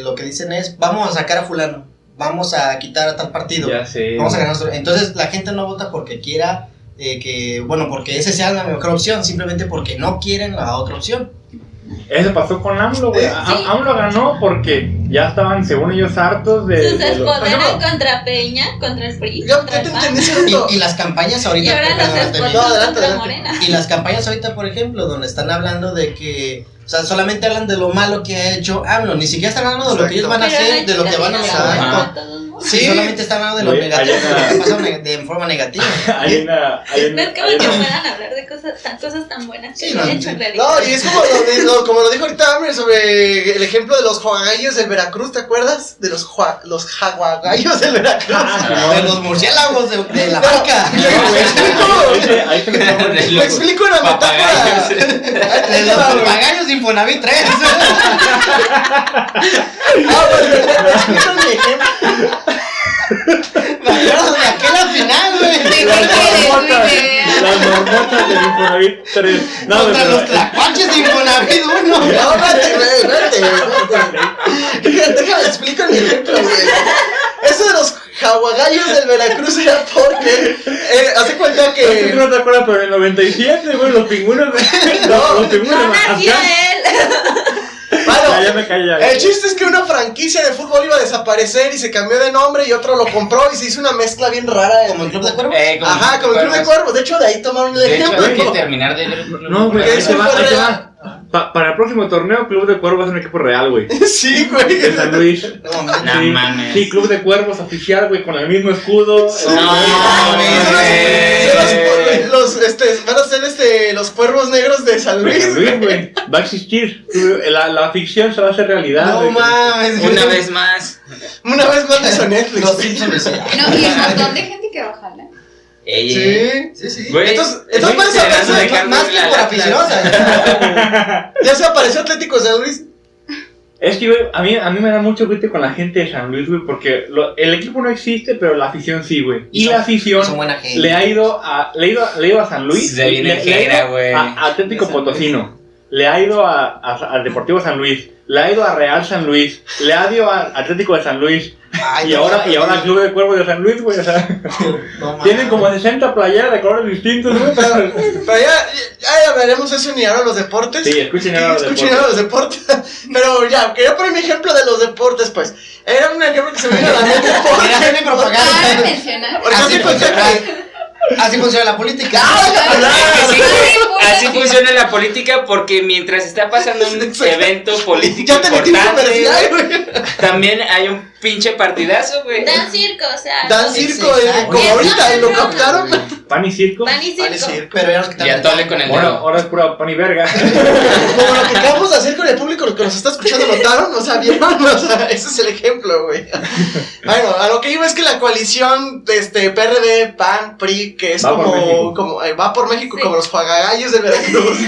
lo que dicen es, vamos a sacar a fulano, vamos a quitar a tal partido, ya sé, vamos a ganar. Entonces la gente no vota porque quiera porque ese sea la mejor opción, simplemente porque no quieren la otra opción. Eso pasó con AMLO, güey. AMLO ganó porque ya estaban, según ellos, hartos de... Sus espoderan contra Peña, contra el PRI, contra el PAN. Y las campañas ahorita... Y ahora los espoderan contra Morena. Y las campañas ahorita, por ejemplo, donde están hablando de que... O sea, solamente hablan de lo malo que ha hecho AMLO. Ni siquiera están hablando de lo que ellos van a hacer, de lo que van a hacer. Sí, solamente están hablando de lo negativo, que pasa de forma negativa. No es como que puedan hablar de cosas tan buenas que han hecho en realidad. No, y es como lo dijo ahorita Amber sobre el ejemplo de los jaguagayos del Veracruz, ¿te acuerdas? De los jaguagayos del Veracruz. De los murciélagos de la vaca. Me explico una metáfora. De los papagayos de Infonavit 3. Explico mi ejemplo. Me acuerdo de aquella final, güey. Las marmotas del Infonavit 3. No, Contra pero- los tlacuaches de Infonavit 1. No, espérate. Déjame explicar mi ejemplo, güey. Eso de los jaguagallos del Veracruz era porque. Hace cuenta No sé si que. no te acuerdas, pero en el 97, güey, los pingüinos de. Los pingüinos No de nació Madagascar. él. Bueno, Ya me callé. el chiste es que una franquicia de fútbol iba a desaparecer y se cambió de nombre y otro lo compró y se hizo una mezcla bien rara. Como el Club de Cuervos. Ajá, como el Club de Cuervos. De hecho, de ahí tomaron el De hecho, ejemplo. hay que terminar de ver. No, güey, ahí Eso te va, fue ahí te real. va. Para el próximo torneo, Club de Cuervos es un equipo real, güey. Sí, güey. De San Luis. No, mames. No Sí, mames. Sí, Club de Cuervos oficial, güey, con el mismo escudo. No mames, güey. Van a ser los cuervos negros de San De Luis. San Luis, güey. Va a existir. La ficción se va a hacer realidad. No güey. mames. Una vez más. Una vez más de hizo Netflix. Los Simpsons. No, y un montón de gente que ojalá. Ey, Sí. Sí, sí. Güey, Entonces estoy van a considerando aparecer dejarme Más que la por Atlas. aficionados. Ya se apareció Atlético San Luis. Es que, güey, a mí me da mucho gusto con la gente de San Luis, güey, porque el equipo no existe, pero la afición sí, güey. Y la afición Son buena gente. le ha ido a San Luis, Se viene le ha jera, ido güey. a Atlético Potosino, le ha ido al Deportivo San Luis, le ha ido a Real San Luis, le ha ido a Atlético de San Luis, Ay, y no, ahora pero- al Club de Cuervos de San Luis, güey, o sea, No mames. tienen como 60 playeras de colores distintos, güey. Pero ya hablaremos eso ni ahora los deportes. Sí, escuchen ahora los Escuchen deportes. ahora los deportes. Pero ya, quería poner mi ejemplo de los deportes, pues. Era un ejemplo que se me vino a la mente. Quería hacer mi Cabe propaganda. mencionar. Porque Así hace cuenta que. Así funciona la política. Sí, así funciona la política porque mientras está pasando un evento político Ya te metí un importante, comercial, güey. también hay un pinche partidazo, güey. Dan circo, o sea. Dan circo, como Eso ahorita, es lo broma. captaron. Pan y circo. Pan y Vale, circo. circo. Pero ya nos quitaron. Y atole con el Ahora, dedo. ahora es pura pan y verga. Como lo que acabamos de hacer con el público que nos está escuchando, ¿notaron? O sea, ¿vieron? O sea, ese es el ejemplo, güey. Bueno, a lo que iba es que la coalición PRD, PAN, PRI, que es Va por México. va por México Sí. como los juagagallos del Veracruz.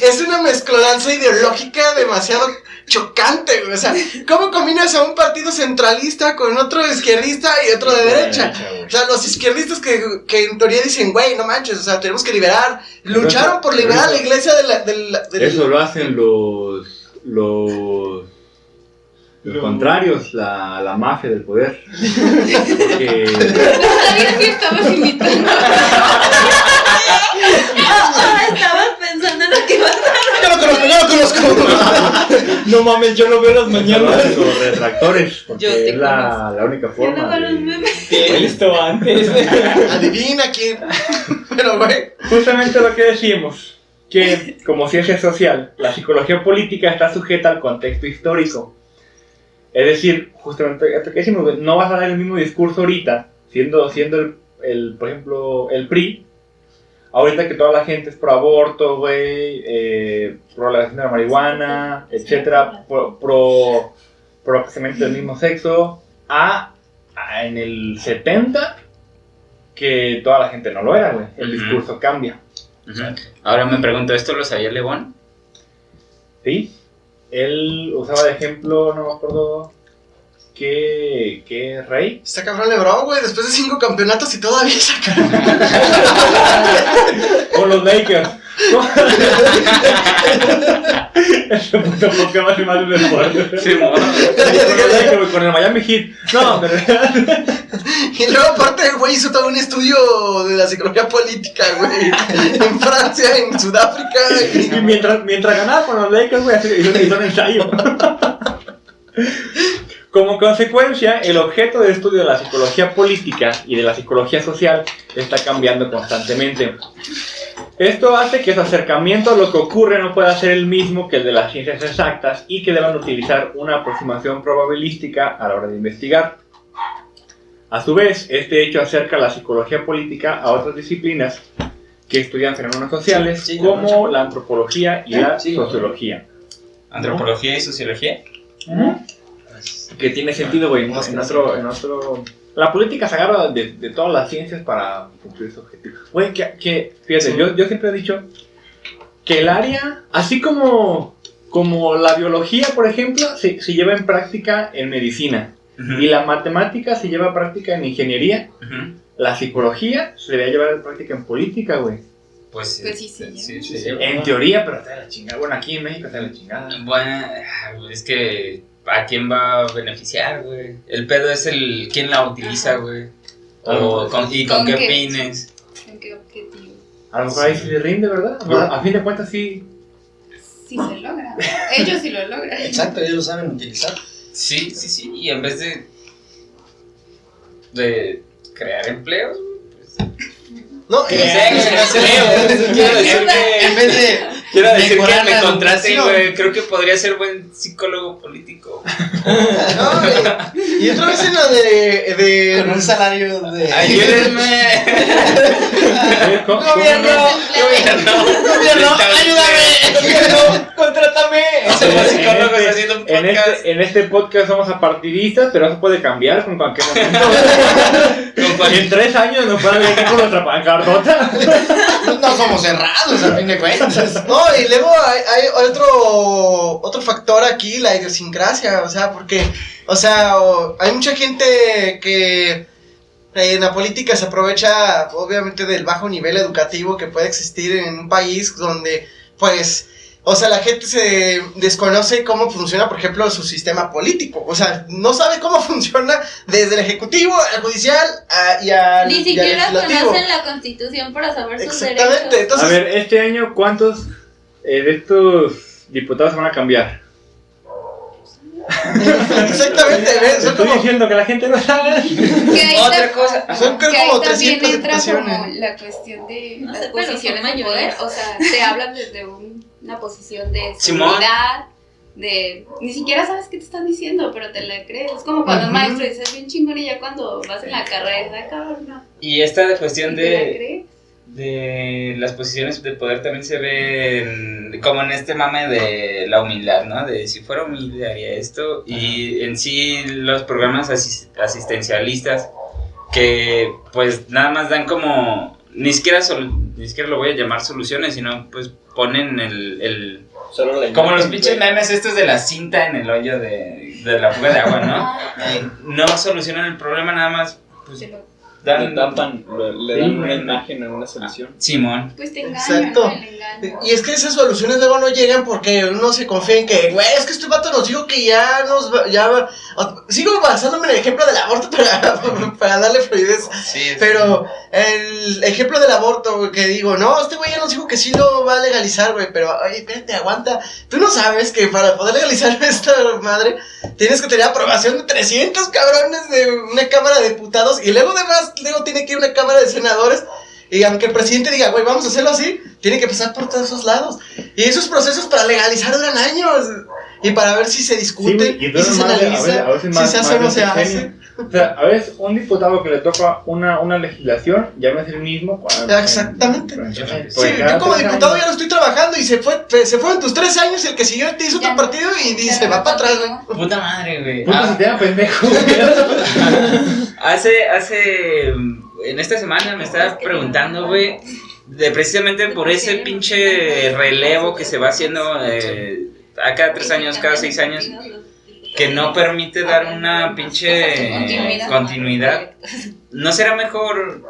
Es una mezcolanza ideológica demasiado chocante, güey. O sea, ¿cómo combinas a un partido centralista con otro izquierdista y otro de derecha? O sea, los izquierdistas que en teoría dicen, güey, no manches, o sea, tenemos que liberar. Lucharon por liberar a la iglesia de Eso lo hacen los contrarios, la mafia del poder. Porque Sabía que estabas invitando. Ahora estabas pensando en lo que ibas a Yo lo conozco. No mames, yo lo veo las mañanas. los retractores, porque Yo te es la única forma los de... memes. Te he visto antes. Adivina quién. Pero, güey. Justamente lo que decíamos, que como ciencia social, la psicología política está sujeta al contexto histórico. Es decir, justamente esto que decimos, güey, no vas a dar el mismo discurso ahorita, siendo por ejemplo, el PRI, ahorita que toda la gente es pro aborto, güey, pro legalización de la marihuana, etcétera, pro casamiento del mismo sexo, en el 70, que toda la gente no lo era, güey, el Ujú. discurso cambia, Ujú. Ahora me pregunto, ¿esto lo sabía Lebón? ¿sí? Él usaba de ejemplo, no me acuerdo qué rey. Está cabrón LeBron, güey. Después de 5 campeonatos y todavía saca. Con los Lakers. Ese puto Pokémon es más un deporte. Sí, mo. Con los Lakers, güey, con el Miami Heat. No, pero Y luego, aparte, el güey hizo todo un estudio de la psicología política, güey. En Francia, en Sudáfrica. y mientras ganaba con los Lakers, güey, hizo un ensayo. Como consecuencia, el objeto de estudio de la psicología política y de la psicología social está cambiando constantemente. Esto hace que su acercamiento a lo que ocurre no pueda ser el mismo que el de las ciencias exactas y que deban utilizar una aproximación probabilística a la hora de investigar. A su vez, este hecho acerca la psicología política a otras disciplinas que estudian fenómenos sociales, Sí, como la antropología y la Sí. sociología. ¿Antropología y sociología? Que tiene sentido, güey. En otro... La política se agarra de todas las ciencias para cumplir su objetivo. Güey, fíjate, Sí. yo siempre he dicho que el área, así como la biología, por ejemplo, se lleva en práctica en medicina. Ujú. Y la matemática se lleva a práctica en ingeniería. Ujú. la psicología se debería llevar a la práctica en política, güey. Pues Pues sí. En teoría, pero está de la chingada. Bueno, aquí en México está de la chingada. Bueno, es que ¿a quién va a beneficiar, güey? El pedo es el quién la utiliza, güey. O con ¿Con qué qué? fines. ¿En qué objetivo? A lo mejor ahí sí se rinde, ¿verdad? Bueno, a fin de cuentas sí. Sí se logra. Ellos sí lo logran. Exacto, ellos lo saben utilizar. Sí. Y en vez de crear empleos, No, no sé, quiero decir En vez de que mejorar me la contraten, educación. güey. Creo que podría ser buen psicólogo político. no, y otra vez en lo de con un salario de... Ayúdenme. Gobierno, ayúdame. ¡Contrátame! Somos psicólogos haciendo un podcast. En este podcast somos apartidistas, pero eso puede cambiar con cualquier momento. En 3 años nos pueden venir con nuestra pancartota. No somos cerrados, a fin de cuentas. No, y luego hay otro factor aquí, la idiosincrasia, o sea, porque, o sea, hay mucha gente que en la política se aprovecha, obviamente, del bajo nivel educativo que puede existir en un país donde, pues, o sea, la gente se desconoce cómo funciona, por ejemplo, su sistema político. O sea, no sabe cómo funciona desde el ejecutivo, al judicial y al Ni siquiera legislativo. conocen la constitución para saber sus Exactamente, derechos. entonces... A ver, este año, ¿cuántos de estos diputados van a cambiar? Exactamente, ¿ves? Son Estoy como... diciendo que la gente no sabe. Que ahí Otra cosa. Son creo que ahí como también 300 entra como diputaciones. la cuestión de No las sé, pero posiciones son de poder. mayores. O sea, te hablan desde una posición de Simón. seguridad, de... Ni siquiera sabes qué te están diciendo, pero te la crees. Es como cuando un maestro dice, es bien chingón, y ya cuando vas en la carrera, cabrón, no. Y esta cuestión ¿Te la de crees? las posiciones de poder también se ve como en este mame de la humildad, ¿no? De si fuera humilde haría esto. Y en sí los programas asistencialistas que pues nada más dan como ni siquiera lo voy a llamar soluciones, sino pues ponen el Solo la como los imagen, pinches güey. memes estos de la cinta en el hoyo de la fuga de agua, ¿no? No solucionan el problema, nada más pues Te lo- Le tapan, le dan Sí, una güey. imagen a una solución. Simón. Pues te engañan, Exacto. ¿no? El engaño. Y es que esas soluciones luego no llegan porque uno se confía en que, güey, es que este vato nos dijo que ya sigo basándome en el ejemplo del aborto para darle fluidez. Sí, Pero el ejemplo del aborto, güey, que digo, no, este güey ya nos dijo que sí lo va a legalizar, güey, pero, oye, espérate, aguanta. Tú no sabes que para poder legalizar esta madre, tienes que tener aprobación de 300 cabrones de una cámara de diputados, y luego además, luego tiene que ir una cámara de senadores, y aunque el presidente diga, güey, vamos a hacerlo así, tiene que pasar por todos esos lados. Y esos procesos para legalizar duran años, y para ver si se discute, y y si se analiza, a veces si se hace o no se de hace. sexenio. O sea, a veces un diputado que le toca una legislación ya no es el mismo. Exactamente. Pues Sí, cada yo como 3 diputado años. ya no estoy trabajando y se fueron tus 3 años, el que siguió te hizo Ya otro no. partido y Ya se no va para atrás, güey. continúa. Puta madre, güey. Puto sistema pendejo. En esta semana me estaba preguntando, güey, precisamente por ese pinche relevo que se va haciendo a cada 3 años, cada 6 años, que no permite dar una pinche continuidad. ¿No será mejor?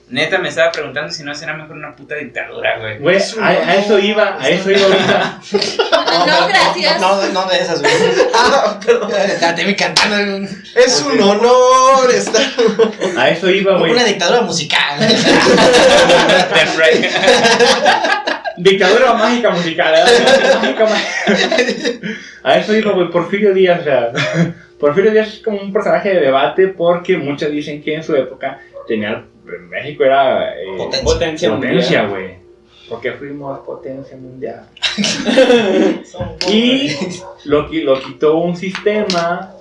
Neta, me estaba preguntando si no será mejor una puta dictadura, güey. Güey, a eso iba ahorita. No, gracias. No de esas, güey. Ah, perdón. Te vi cantando Es un honor estar. A eso iba, güey. una dictadura musical. Death Ray. Dictadura mágica musical. A eso iba, güey. Porfirio Díaz, o sea. Porfirio Díaz es como un personaje de debate porque muchos dicen que en su época México era potencia, güey. Porque fuimos potencia mundial. Y lo quitó un sistema,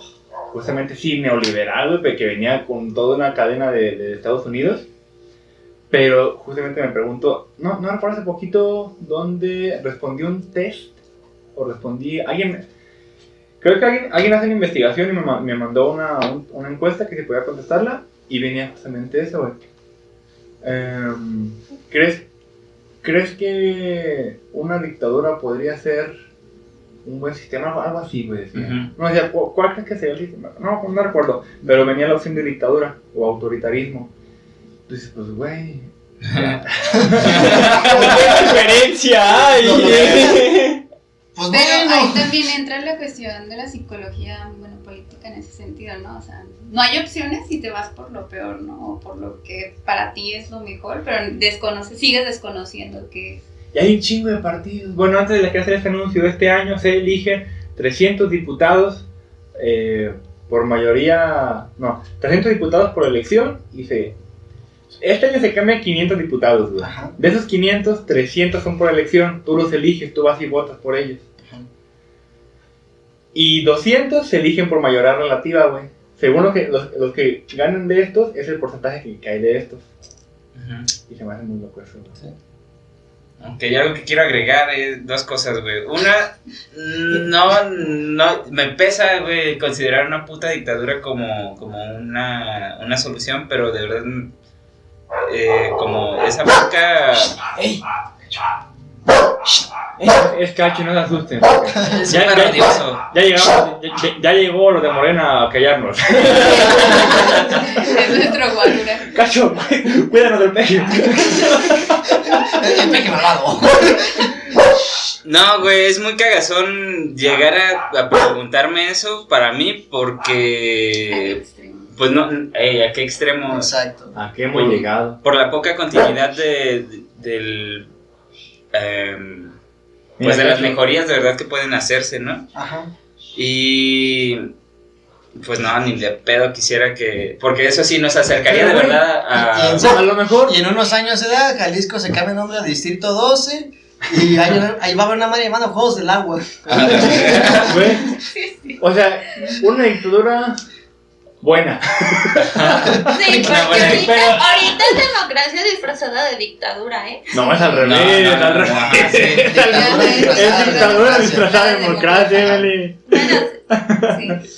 justamente sí, neoliberal, güey, que venía con toda una cadena de Estados Unidos. Pero justamente me pregunto, ¿no recuerdo hace poquito donde respondí un test? O respondí, creo que alguien hace una investigación y me mandó una encuesta que se podía contestarla y venía justamente eso, güey. ¿Crees que una dictadura podría ser un buen sistema? Algo así, güey, decía. No, decía, ¿cuál crees que sería el sistema? No recuerdo, pero venía la opción de dictadura o autoritarismo. Entonces, pues, güey. ¿Qué diferencia hay? Pues Pero ahí bueno. también entra la cuestión de la psicología, bueno, política en ese sentido, ¿no? O sea, no hay opciones y te vas por lo peor, ¿no? O por lo que para ti es lo mejor, pero sigues desconociendo que es. Y hay un chingo de partidos. Bueno, antes de que hacer este anuncio, este año se eligen 300 diputados por mayoría. No, 300 diputados por elección y este año se cambian 500 diputados, güey. Ajá. De esos 500, 300 son por elección. Tú los eliges, tú vas y votas por ellos. Ajá. Y 200 se eligen por mayoría relativa, güey. Según los que ganan de estos, es el porcentaje que cae de estos. Y se me hace muy loco eso, güey. Sí. Aunque algo que quiero agregar es dos cosas, güey. Una, no, me pesa, güey, considerar una puta dictadura como una solución, pero de verdad, como esa marca... Es cacho, no se asusten. Es súper odioso. Ya llegó lo de Morena a callarnos. Es nuestro guarura. Cacho, cuídanos del peje. El peje malvado. No, güey, es muy cagazón llegar a preguntarme eso para mí porque... Pues no, ¿a qué extremo? Exacto. ¿A qué hemos llegado? Por la poca continuidad del... pues de las mejorías de verdad que pueden hacerse, ¿no? Ajá. Y pues no, ni de pedo quisiera que... Porque eso sí nos acercaría de verdad A lo mejor. Y en unos años de edad, Jalisco se cambia el nombre a Distrito 12 y ahí va a haber una madre llamada Juegos del Agua. Güey, o sea, una dictadura buena. Sí, porque Una buena- ahorita es democracia disfrazada de dictadura, ¿eh? No, es al revés, No, al revés. ajá, sí. Es dictadura disfrazada de democracia, Emily. Bueno,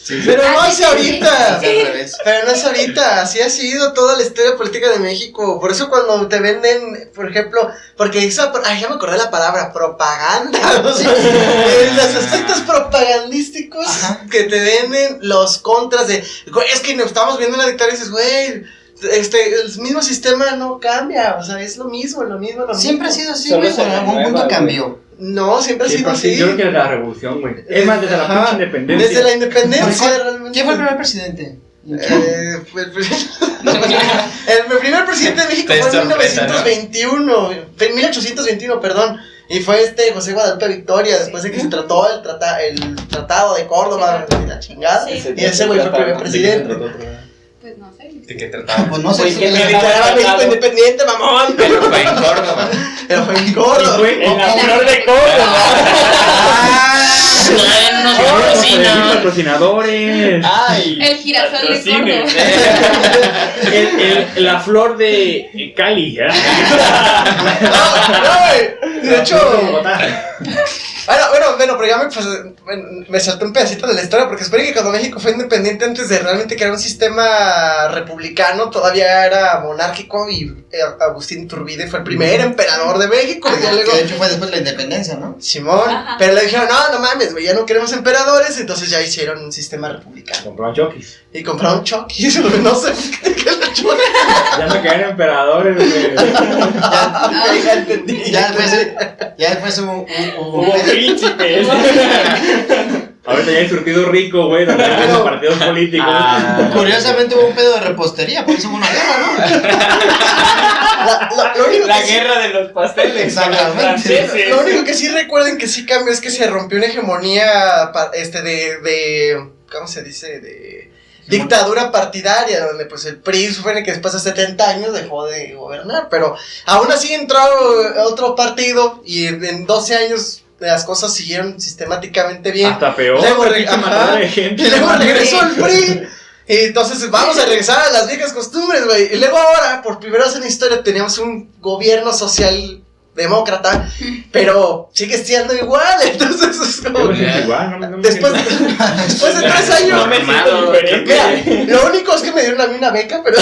Sí. Pero no Ah, es sí, ahorita. Es al revés. Pero no es ahorita, así ha sido toda la historia política de México. Por eso cuando te venden, por ejemplo, porque esa, ya me acordé la palabra, propaganda. O sea, los aspectos propagandísticos Ajá. que te venden los contras de, güey, es que nos estamos viendo una dictadura y dices, güey, el mismo sistema no cambia, o sea, es lo mismo. Siempre ha sido así, Solo güey, se pero en algún punto renueva, cambió. No, siempre ha sido así. Yo creo que es la revolución, güey. Es más, desde la Ajá, pinche independencia. Desde la independencia, ¿Quién realmente. fue el primer presidente? Fue el primer presidente de México Qué fue en sorpresa, 1921, fue en 1821, perdón, y fue José Guadalupe Victoria, después de que se trató el tratado de Córdoba, y la chingada, Sí. y ese güey fue el primer presidente. Pues no sé. ¿De qué trataba? Pues no sé. Pues, ¿quién Y le declaraba México independiente, mamón, Pero fue en Córdoba. pero fue en Y Córdoba. fue en la En la flor de flor de Córdoba. Nos Vamos a pedir patrocinan. patrocinadores. Ay, El girasol de patrocine. Córdoba. La flor de Cali. ¿eh? No, güey, de hecho, Bogotá. Bueno, pero ya me saltó un pedacito de la historia, porque espero que cuando México fue independiente, antes de realmente crear un sistema republicano, todavía era monárquico, y Agustín Iturbide fue el primer emperador de México. Y ya luego, Que de hecho fue después de la independencia, ¿no? Simón, Ajá. pero le dijeron, no mames, güey, ya no queremos emperadores, entonces ya hicieron un sistema republicano. Compraron chokis. Y compraron Chokis, no sé qué es la Chokis. Ya no quedan emperadores, güey. Ya entendí. Ya después hubo Hubo príncipes. Ahorita ya hay surtido rico, güey, donde hay esos partidos políticos. curiosamente hubo un pedo de repostería, por eso hubo una guerra, Lo único La que sí- guerra de los pasteles con los Exactamente. franceses. Lo único que sí recuerden que sí cambió es que se rompió una hegemonía de ¿cómo se dice? De dictadura partidaria, donde pues el PRI supone que después de 70 años dejó de gobernar, pero aún así entró otro partido y en 12 años las cosas siguieron sistemáticamente bien. Hasta peor. Luego pinche matadera de gente. Y luego regresó el PRI. Y entonces vamos a regresar a las viejas costumbres, güey. Y luego ahora, por primera vez en la historia, teníamos un gobierno socialdemócrata, pero sigue siendo igual. Entonces es como... Yo me siento igual, no me Después de 3 años... No me siento diferente. Mira, lo único es que me dieron a mí una beca, pero...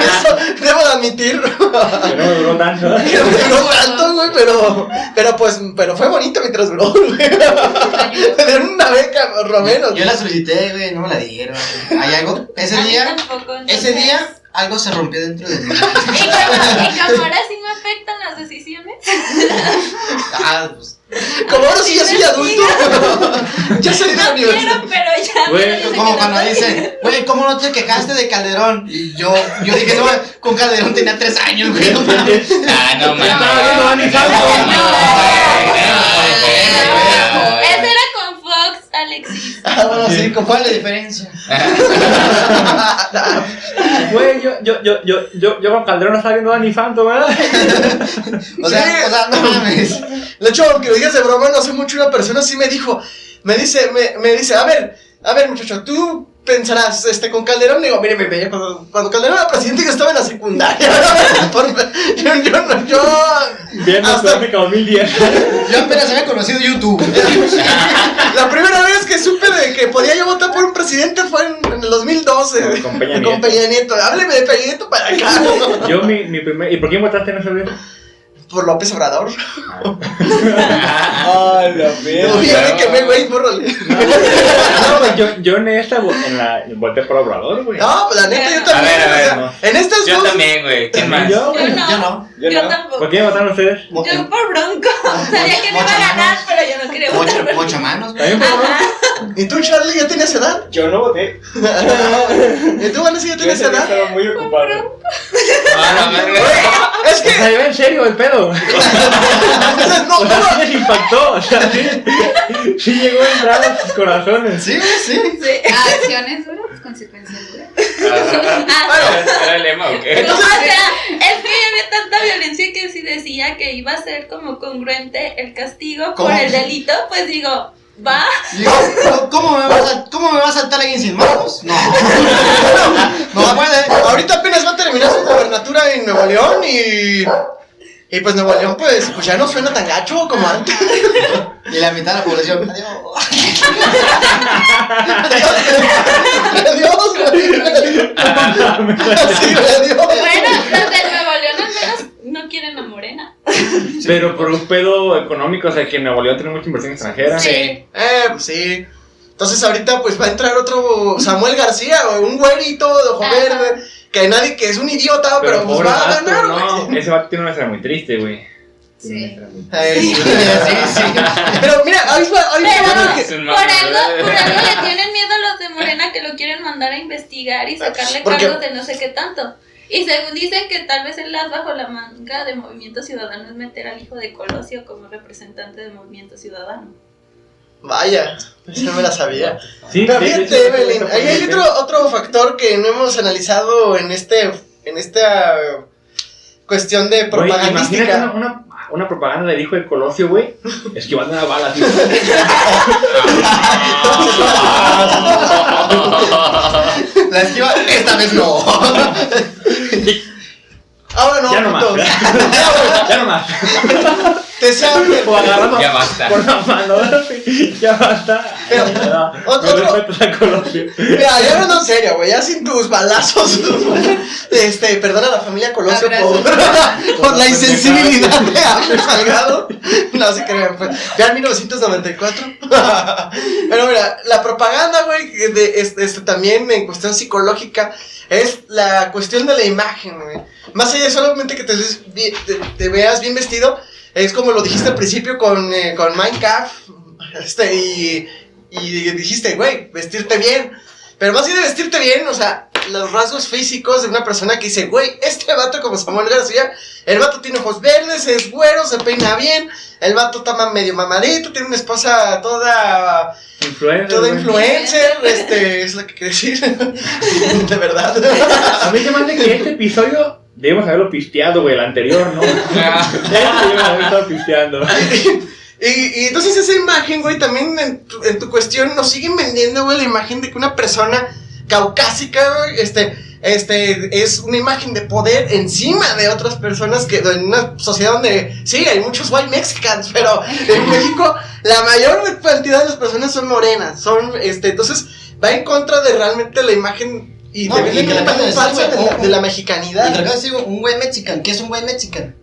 Eso debo de admitir. Que no me duró tanto. Que no duró tanto, güey, pero fue bonito mientras duró, güey. Me dieron una beca, por lo menos. Yo la solicité, güey, no me la dieron. ¿Hay algo? a mí tampoco, entonces- Ese día algo se rompió dentro de mí. Y como ahora sí me afectan las decisiones. Pues, Como ahora sí ya soy adulto. Ya salí de la No quiero, universidad. pero ya. Güey, me dice como que cuando no puedo. dicen, güey, ¿cómo no te quejaste de Calderón? Y yo dije, no, con Calderón tenía 3 años, güey. No mames. Ah, no mames. Estaba viendo Dani Ese era con Fox, Alexis. Bueno, sí, ¿cuál es la diferencia? Güey, yo con Calderón estaba viendo Danny Phantom, ¿verdad? O sea, no mames. De hecho, aunque lo digas de broma, no hace mucho una persona sí me dijo, me dice, a ver muchacho, tú pensarás, con Calderón, digo, mire, cuando Calderón era presidente yo estaba en la secundaria. Yo Viendo Sudáfrica 2010. Yo apenas había conocido YouTube. la primera vez que supe de que podía yo votar por un presidente fue en el 2012. Con Peña Nieto. Con Peña Nieto. Hábleme de Peña Nieto para acá. Yo mi primer... ¿Y por quién votaste en ese video? Por López Obrador. Ay, la Yo ya me quemé, güey, bórrale. Yo en esta voté por Obrador, güey. No, pues la neta yo también. A ver, o sea, en estas Yo dos. también, güey. ¿Quién más? Yo, güey. Yo no. Yo no. Tampoco. ¿Por quién votaron ustedes? Yo por Bronco. Sabía que me iba a ganar, pero yo no quería votar por Mocho manos, güey. ¿También por Obrador? ¿Y tú, Charlie, ya tenías edad? Yo no voté. ¿Y tú, Vanessa, ya Yo tenías edad? estaba muy ocupado. Ah, la verga. Es O que. sea, yo en serio, el pedo. No, O sea, sí les impactó. O sea, sí llegó a entrar a sus corazones. Sí, güey, sí. Sí. Acciones duras, consecuencias duras. ¿Era el lema o qué? No, o sea, es que había tanta violencia que si decía que iba a ser como congruente el castigo ¿Cómo? por el delito, pues digo, va. Digo, ¿cómo me va a saltar alguien sin manos? No. No puede. Ahorita apenas va a terminar su gobernatura en Nuevo León y pues Nuevo León pues ya no suena tan gacho como antes. Y la mitad de la población. Adiós. Adiós, güey. Así, güey, adiós. Bueno, los de Nuevo León al menos no quieren a Morena. Pero por un pedo económico, o sea, que Nuevo León tiene mucha inversión extranjera. Sí. Pues sí. Entonces ahorita pues va a entrar otro Samuel García, güey, un güerito de ojo Ajá. verde, que nadie que es un idiota, pero pues pobre va a vato, ganar, no. güey. Ese vato tiene una escena muy triste, güey. Sí. Sí. Pero mira, ahí va Pero que... Es un por mame, algo ¿verdad? le tienen miedo a los de Morena que lo quieren mandar a investigar y sacarle ¿Por qué? cargos de no sé qué tanto. Y según dicen que tal vez el as bajo la manga de Movimiento Ciudadano es meter al hijo de Colosio como representante de Movimiento Ciudadano. Vaya, esa no me la sabía. Sí, Pero de fíjate, hecho, Evelyn, ahí hay otro factor que no hemos analizado en esta cuestión de Güey, imagínate propagandística. una propaganda del hijo de Colosio, güey, esquivando una bala, tío. La esquiva, esta vez no. Ahora no, Ya no más. putos. Ya no más. Te sabe. O agarrando Ya basta. por la mano. Ya basta. Pero, otro- Me respetas a Colosio. Mira, ya hablando en serio, güey, ya sin tus balazos. Perdona a la familia Colosio por la insensibilidad de Ángel Salgado. No se crean, pues. Ya en 1994. Pero mira, la propaganda, güey, también en cuestión psicológica, es la cuestión de la imagen, güey. Más allá de solamente que te veas bien vestido, es como lo dijiste al principio con Minecraft. Y dijiste, güey, vestirte bien. Pero más allá de vestirte bien, o sea, los rasgos físicos de una persona que dice, güey, este vato como Samuel García, el vato tiene ojos verdes, es güero, se peina bien, el vato está medio mamadito, tiene una esposa toda influencer, es lo que quiere decir, de verdad. A mí se me hace que este episodio debemos haberlo pisteado, güey, el anterior, ¿no? Debemos haber estado pisteando. Y entonces esa imagen, güey, también en tu cuestión nos siguen vendiendo, güey, la imagen de que una persona caucásica, güey, es una imagen de poder encima de otras personas que en una sociedad donde sí, hay muchos white mexicans, pero en México la mayor cantidad de las personas son morenas, entonces va en contra de realmente la imagen y No, te venden y que una le imagen pueden decir, falsa güey, de la mexicanidad. Y te acabo de decir, un güey mexican. ¿Qué es un güey mexican?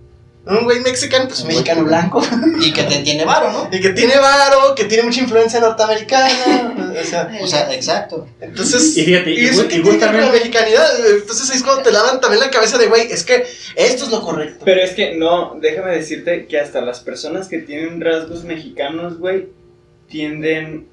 Un güey mexicano, pues un mexicano blanco. Y que te tiene varo, ¿no? Y que tiene varo, que tiene mucha influencia norteamericana. O sea, exacto. Entonces, Y fíjate, ¿y eso qué tiene que ver con la mexicanidad? Entonces es cuando te lavan también la cabeza de, güey, es que esto es lo correcto. Pero es que no, déjame decirte que hasta las personas que tienen rasgos mexicanos, güey, tienden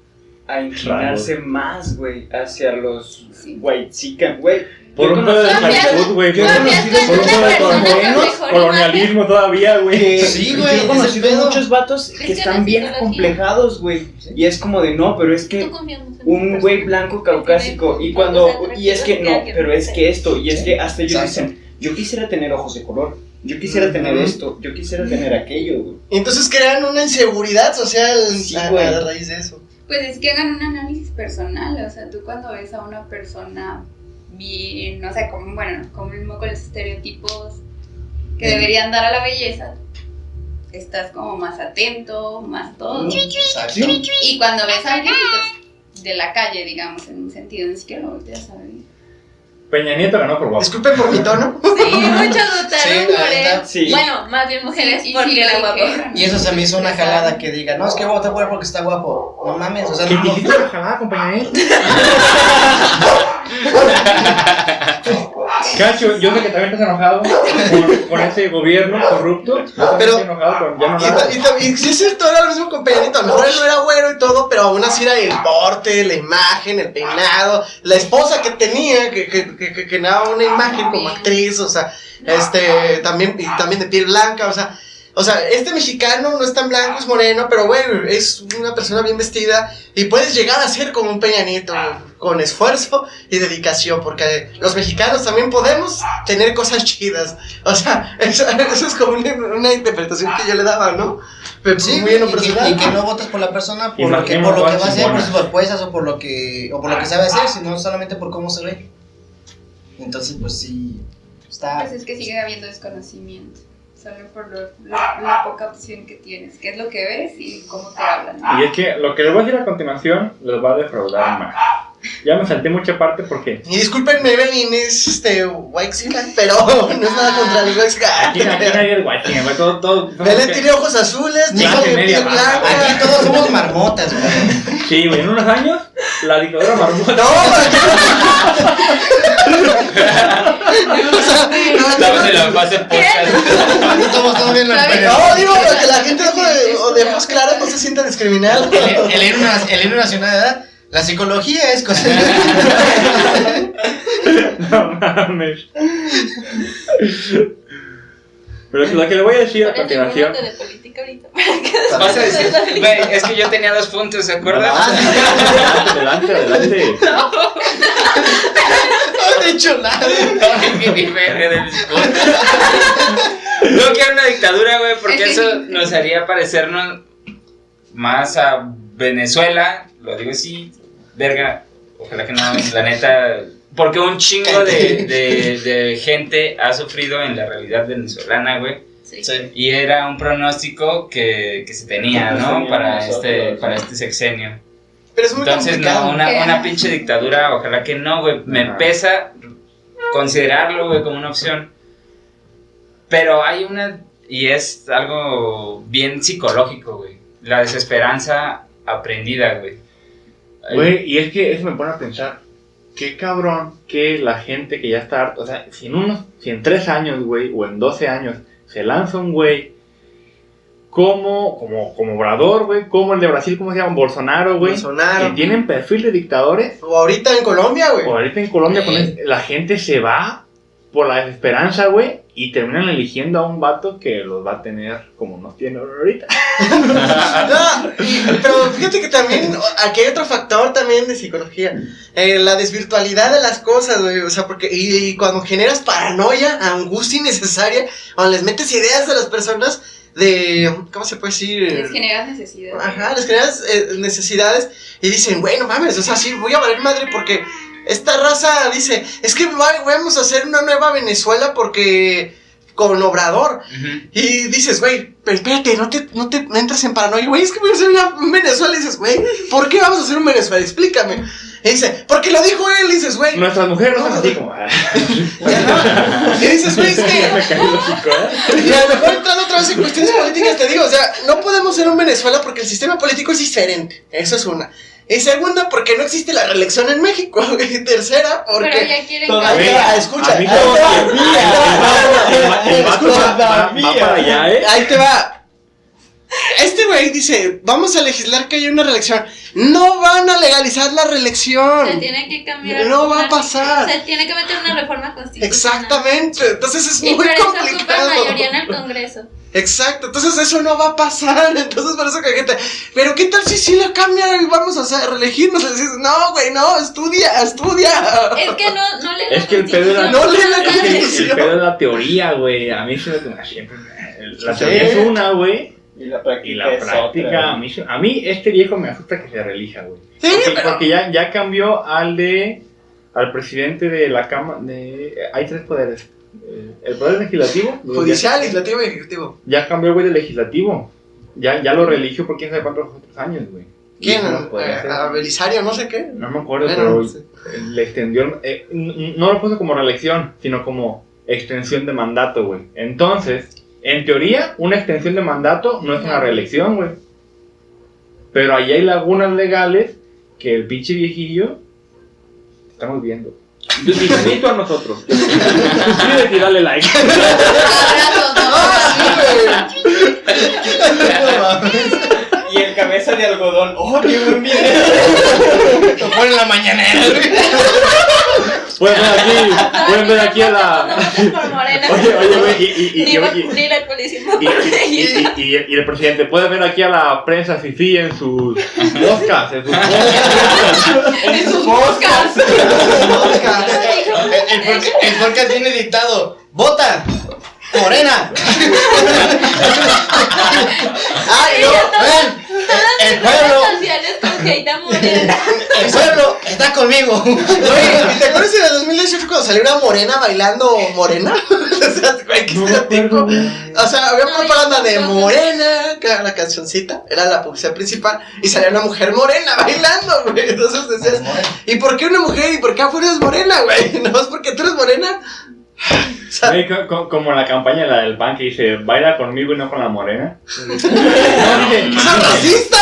a inclinarse más, güey, hacia los whitexican, güey. Por un pedo de salud, güey. Por un pedo de colonialismo todavía, güey. Sí, güey. Yo he conocido ese pedo. muchos vatos que están bien acomplejados, güey. Y es como de, no, pero es que un güey blanco caucásico. Y cuando, y es que no, pero es que esto, y es que hasta ellos dicen, yo quisiera tener ojos de color. Yo quisiera tener esto, yo quisiera tener aquello, güey. Y entonces crean una inseguridad social Sí, a güey. raíz de eso. Pues es que hagan un análisis personal, o sea, tú cuando ves a una persona bien, o sea, como mismo con los estereotipos que deberían dar a la belleza, estás como más atento, más todo. Exacto. Y cuando ves a alguien pues, de la calle, digamos, en un sentido, ni siquiera lo volteas a ver. Peña Nieto ganó por guapo. Disculpen por mi tono. Sí, muchos votaron Sí, por la él. neta. Sí. Bueno, más bien mujeres Sí, porque sí, era lo guapo. dijeron. Y eso se me hizo una jalada que diga, no, es que vota por él porque está guapo. No mames, o sea, ¿Qué no. dijiste la jalada, compañero? Cacho, yo sé que también estás enojado con ese gobierno corrupto. Yo también Pero- estoy enojado con ya no nada. Y sí es cierto, era lo mismo con Peñanito. A lo mejor él no era güero y todo, pero aún así era el porte, la imagen, el peinado, la esposa que tenía, que daba una imagen como actriz, o sea, también de piel blanca, o sea, este mexicano no es tan blanco, es moreno, pero güey, es una persona bien vestida y puedes llegar a ser como un Peña Nieto, con esfuerzo y dedicación, porque los mexicanos también podemos tener cosas chidas. O sea, eso es como una interpretación que yo le daba, ¿no? Pero Sí, muy en lo y personal. que no votas por la persona Y por lo que marquemos va a cosas hacer, por chingonas. sus propuestas o por lo que sabe hacer, sino solamente por cómo se ve. Entonces, pues sí, está. Pues es que sigue habiendo desconocimiento, solo por la poca opción que tienes, qué es lo que ves y cómo te hablan. Y es que lo que les voy a decir a continuación los va a defraudar más. Ya me salté mucha parte porque Y discúlpenme, Evelyn es whitexican, pero no es nada contra el whitexican. aquí nadie es guachín, güey. Todo. Belén tiene ojos azules, Clase dijo de media piel baja. blanca. Aquí todos somos marmotas, güey. Sí, güey, en unos años la dictadura marmota. Estamos en la fase podcast. Estamos todos bien ¿Sabes? No, digo, para que la gente de ojos claros no se sienta discriminada. El himno nacional de edad. La psicología es cosa. No mames. Pero lo que le voy a decir a Por eso, continuación. de política ahorita. Vas a decir, güey, es que yo tenía 2 puntos, ¿se acuerdan? Adelante. No he dicho nada. No, ni verga de mis puntos. No quiero una dictadura, güey, porque eso nos haría parecernos más a Venezuela. Lo digo así, verga. Ojalá que no, la neta. Porque un chingo de gente ha sufrido en la realidad venezolana, güey. Sí. Sí. Y era un pronóstico que se tenía, ¿no? Para este sexenio. Pero es muy Entonces, complicado. no, una pinche dictadura, ojalá que no, güey. Me pesa considerarlo, güey, como una opción. Pero hay una, y es algo bien psicológico, güey. La desesperanza aprendida, güey. Güey, y es que eso me pone a pensar. Qué cabrón que la gente que ya está harta. O sea, si en 3 años, güey, o en 12 años, se lanza un güey como Obrador, güey, como el de Brasil, ¿cómo se llama? Bolsonaro, güey. Bolsonaro. Que tienen perfil de dictadores. O ahorita en Colombia, güey. O ahorita en Colombia la gente se va por la desesperanza, güey, y terminan eligiendo a un vato que los va a tener como nos tiene ahorita. No, pero fíjate que también aquí hay otro factor también de psicología, la desvirtualidad de las cosas, güey, o sea, porque y cuando generas paranoia, angustia innecesaria, cuando les metes ideas de las personas de, ¿cómo se puede decir? Les generas necesidad. Ajá, les generas necesidades y dicen, bueno, mames, o sea, sí, voy a valer madre porque esta raza dice, es que vamos a hacer una nueva Venezuela porque con Obrador. Y dices, güey, pero espérate, no te entres en paranoia, güey, es que voy a hacer un Venezuela. Y dices, güey, ¿por qué vamos a hacer un Venezuela? Explícame. Y dice, porque lo dijo él. Y dices, güey, Nuestras mujeres no son así como. y dices, güey, es que Me cae el hocico, ¿eh? y a lo mejor entrando otra más en cuestiones políticas te digo, o sea, no podemos ser un Venezuela porque el sistema político es diferente. Eso es una. Y segunda, porque no existe la reelección en México. Y tercera, porque... Pero ya quieren todavía, escucha. El vato va para allá, ¿eh? Ahí te va. Este güey dice, vamos a legislar que haya una reelección. No van a legalizar la reelección. Se tiene que cambiar. No va a pasar. Se tiene que meter una reforma constitucional. Exactamente. Entonces es muy complicado. Y por eso ocupa mayoría en el Congreso. Exacto, entonces eso no va a pasar. Entonces por eso que la gente, pero ¿qué tal si sí lo cambian y vamos a reelegirnos? Le dices, no, güey, no, estudia. Es que no le Es que el pedo la el pedo es la teoría, güey. A mí se me siempre la teoría es una, güey. Y la práctica, a mí este viejo me asusta que se reelija, güey. Sí, porque ya cambió al presidente de la Cámara. Hay 3 poderes. El poder legislativo, judicial, legislativo y ejecutivo. Ya cambió el güey del legislativo. Ya lo reeligió por quién sabe cuántos otros años, güey. ¿Quién? A Belisario, no sé qué. No me acuerdo, pero le extendió. No lo puso como reelección, sino como extensión de mandato, güey. Entonces, en teoría, una extensión de mandato no es una reelección, güey. Pero ahí hay lagunas legales que el pinche viejillo estamos viendo. Yo te invito a nosotros. Suscríbete y dale like. Y el cabeza de algodón. ¡Oh, qué buen video! Lo ponen en la mañanera. Pueden ver aquí a la. Oye, güey, ni la policía. y el presidente puede ver aquí a la prensa fifí en sus podcasts. En sus podcasts. El podcast viene dictado. ¡Vota! ¡Morena! ¡Ay, no! ¡Ven! El pueblo. El pueblo está conmigo. Oye, ¿te acuerdas de 2018 cuando salió una morena bailando morena? O sea, güey, ¿qué tipo? O sea, había propaganda de morena, que era la cancioncita, era la publicidad principal, y salía una mujer morena bailando, güey. Entonces decías, ¿y por qué una mujer? ¿Y por qué afuera es morena, güey? ¿No es porque tú eres morena? O sea, como la campaña la del PAN que dice, baila conmigo y no con la morena. ¡Es racista!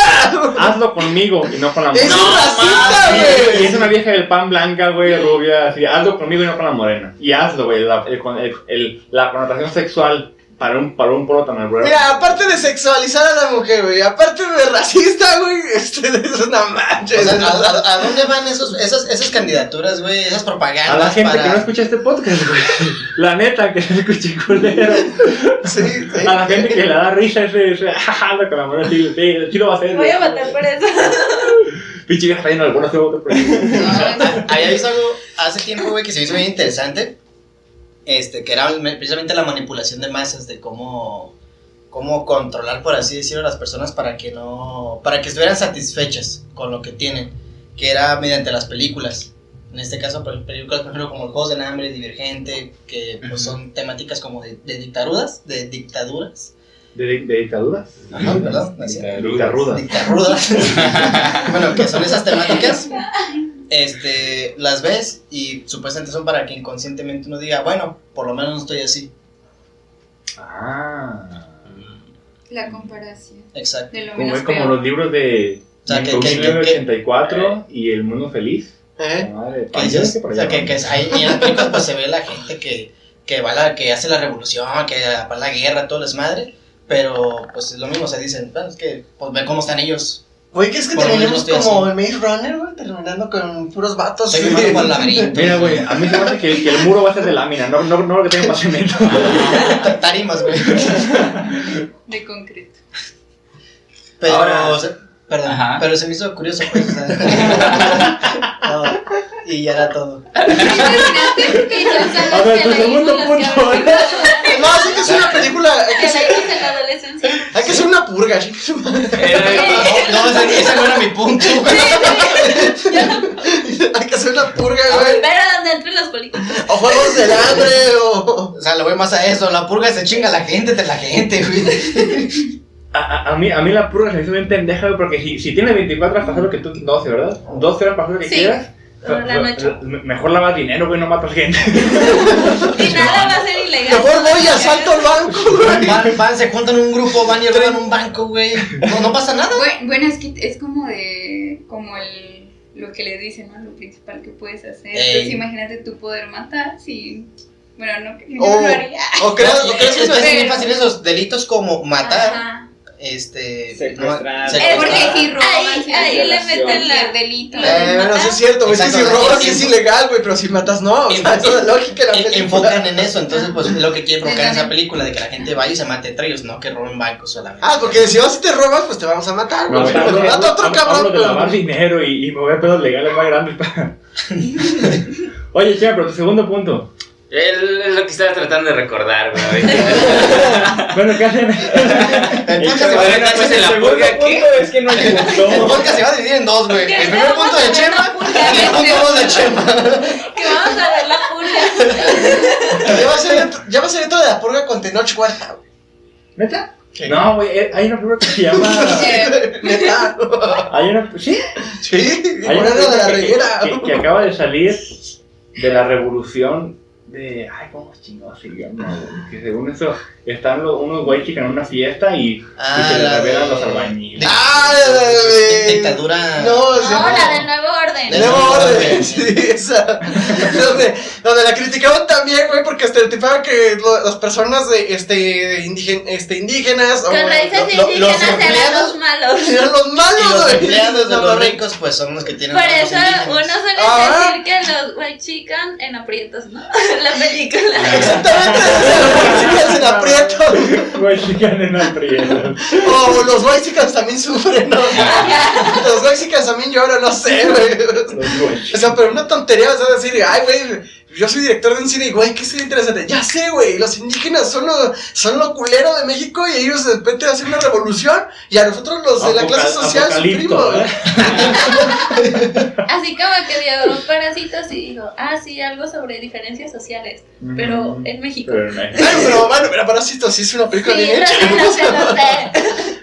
Hazlo conmigo y no con la morena. ¡Es racista, güey! Y es una vieja del PAN blanca, güey, rubia, así, hazlo conmigo y no con la morena. Y hazlo, güey, la connotación sexual para un pueblo tan albero. Mira, aparte de sexualizar a la mujer, güey, aparte de racista, güey, es una mancha. O sea, ¿a dónde van esas candidaturas, güey? Esas propagandas. A la gente que no escucha este podcast, güey. La neta, que no escuche culero. Sí. A la gente que le da risa ese jaja, con la morena, sí lo va a hacer. Voy a votar por eso. Pinche vieja lleno de algunos se vota por eso. Había visto algo hace tiempo, güey, que se me hizo bien interesante. Que era precisamente la manipulación de masas, de cómo controlar, por así decirlo, a las personas para que estuvieran satisfechas con lo que tienen, que era mediante las películas. En este caso, películas, por ejemplo, como Juegos del Hambre, Divergente, que pues son temáticas como de dictaduras. ¿De dictaduras? Ajá, perdón. Dictarudas. Bueno, que son esas temáticas. Las ves y supuestamente son para que inconscientemente uno diga, bueno, por lo menos no estoy así. La comparación. Exacto. De lo menos Como peor. los libros de 1984 y El Mundo Feliz. Que ahí en las películas pues se ve la gente que hace la revolución, que va a la guerra, todo el desmadre. Pero pues es lo mismo, se dicen, bueno, es que pues ve cómo están ellos. Güey, ¿qué es que terminamos como el Maze Runner, güey? Terminando con puros vatos. Estoy firmando con el laberinto. Mira, güey, a mí se me hace que el muro va a ser de lámina, no lo que tenga para cemento. Tarimas, güey. De concreto. Pero, Ahora, pero se me hizo curioso, pues, o sea, y ya era todo. A ver, tu segundo punto. No, sí que es una película. Hay que hacer una purga. No, ese no era mi punto. Hay que hacer una purga, güey. Pero donde entren las películas. O Juegos del Hambre, o sea, lo voy más a eso. La purga se chinga a la gente, güey. A mí la purga se me hizo bien pendeja, güey, porque si tienes 24 horas para hacer lo que tú... 12, ¿verdad? 12 horas para hacer lo que quieras. La noche. Mejor lavas dinero, güey, no matas gente. Y nada va a ser ilegal. ilegal. Mejor voy y asalto al banco, güey. Van, se juntan un grupo, van y roban un banco, güey. No pasa nada. Bueno, es que es como lo que les dicen, ¿no? Lo principal que puedes hacer. Entonces imagínate tú poder matar sin... Bueno, no, yo no lo haría. O crees que es bien fácil esos delitos como matar. Ajá. Secuestrar. Porque si roban, ahí le meten el delito. Bueno, sí es cierto, güey. Es que si robas sí es ilegal, güey, pero si matas no. O sea, eso es lógica la película. Enfocan en eso, entonces pues es lo que quieren provocar en esa película, de que la gente vaya y se mate entre ellos, no que roben bancos solamente. Porque si vas y te robas, pues te vamos a matar, güey. No, Mata a otro cabrón. Hablo de lavar dinero y mover pedos legales más grandes. Oye, Chema, pero tu segundo punto. Es lo que estaba tratando de recordar, güey. Bueno, ¿qué hacen? Entonces en la segundo purga, punto ¿qué? es que no le El gustó. podcast se va a dividir en dos, güey. El primer punto de Chema y el punto 2 de Chema. Que vamos a ver la purga. Ya va a ser dentro de la purga con Tenoch Huerta, güey. ¿Neta? No, güey, hay una película que se llama... Neta. Hay una... ¿Sí? Sí, Hay una Moreno de la película Reguera. que acaba de salir de la revolución de... Ay, ¿cómo chingados se llama? Que según eso están unos güeyes en una fiesta y se les revelan los albañiles. Dictadura. No, La del nuevo orden. Nuevo orden, sí, esa. Donde la criticaban también, güey, porque estereotipaban que las personas indígenas Con raíces indígenas eran los malos. eran los malos, Y los güey. empleados de los ricos, pues son los que tienen Por más eso indígenas. uno suele decir que los white chican en aprietos, ¿no? La película. Exactamente, los chicas en aprieto. Güey, chican en aprietos. O los white también sufren, ¿no? Los white también lloran, no sé, güey. Los güeyes. O sea, pero una tontería, o sea, decir, ay, güey, yo soy director de un cine, güey, ¿qué sería interesante? Ya sé, güey, los indígenas son lo culero de México y ellos de repente hacen una revolución y a nosotros los de la clase social sufrimos, güey. Así como que dio Parásitos y dijo, sí, algo sobre diferencias sociales, pero en México. Pero bueno, pero Parásitos sí es una película bien hecha. Lo sé.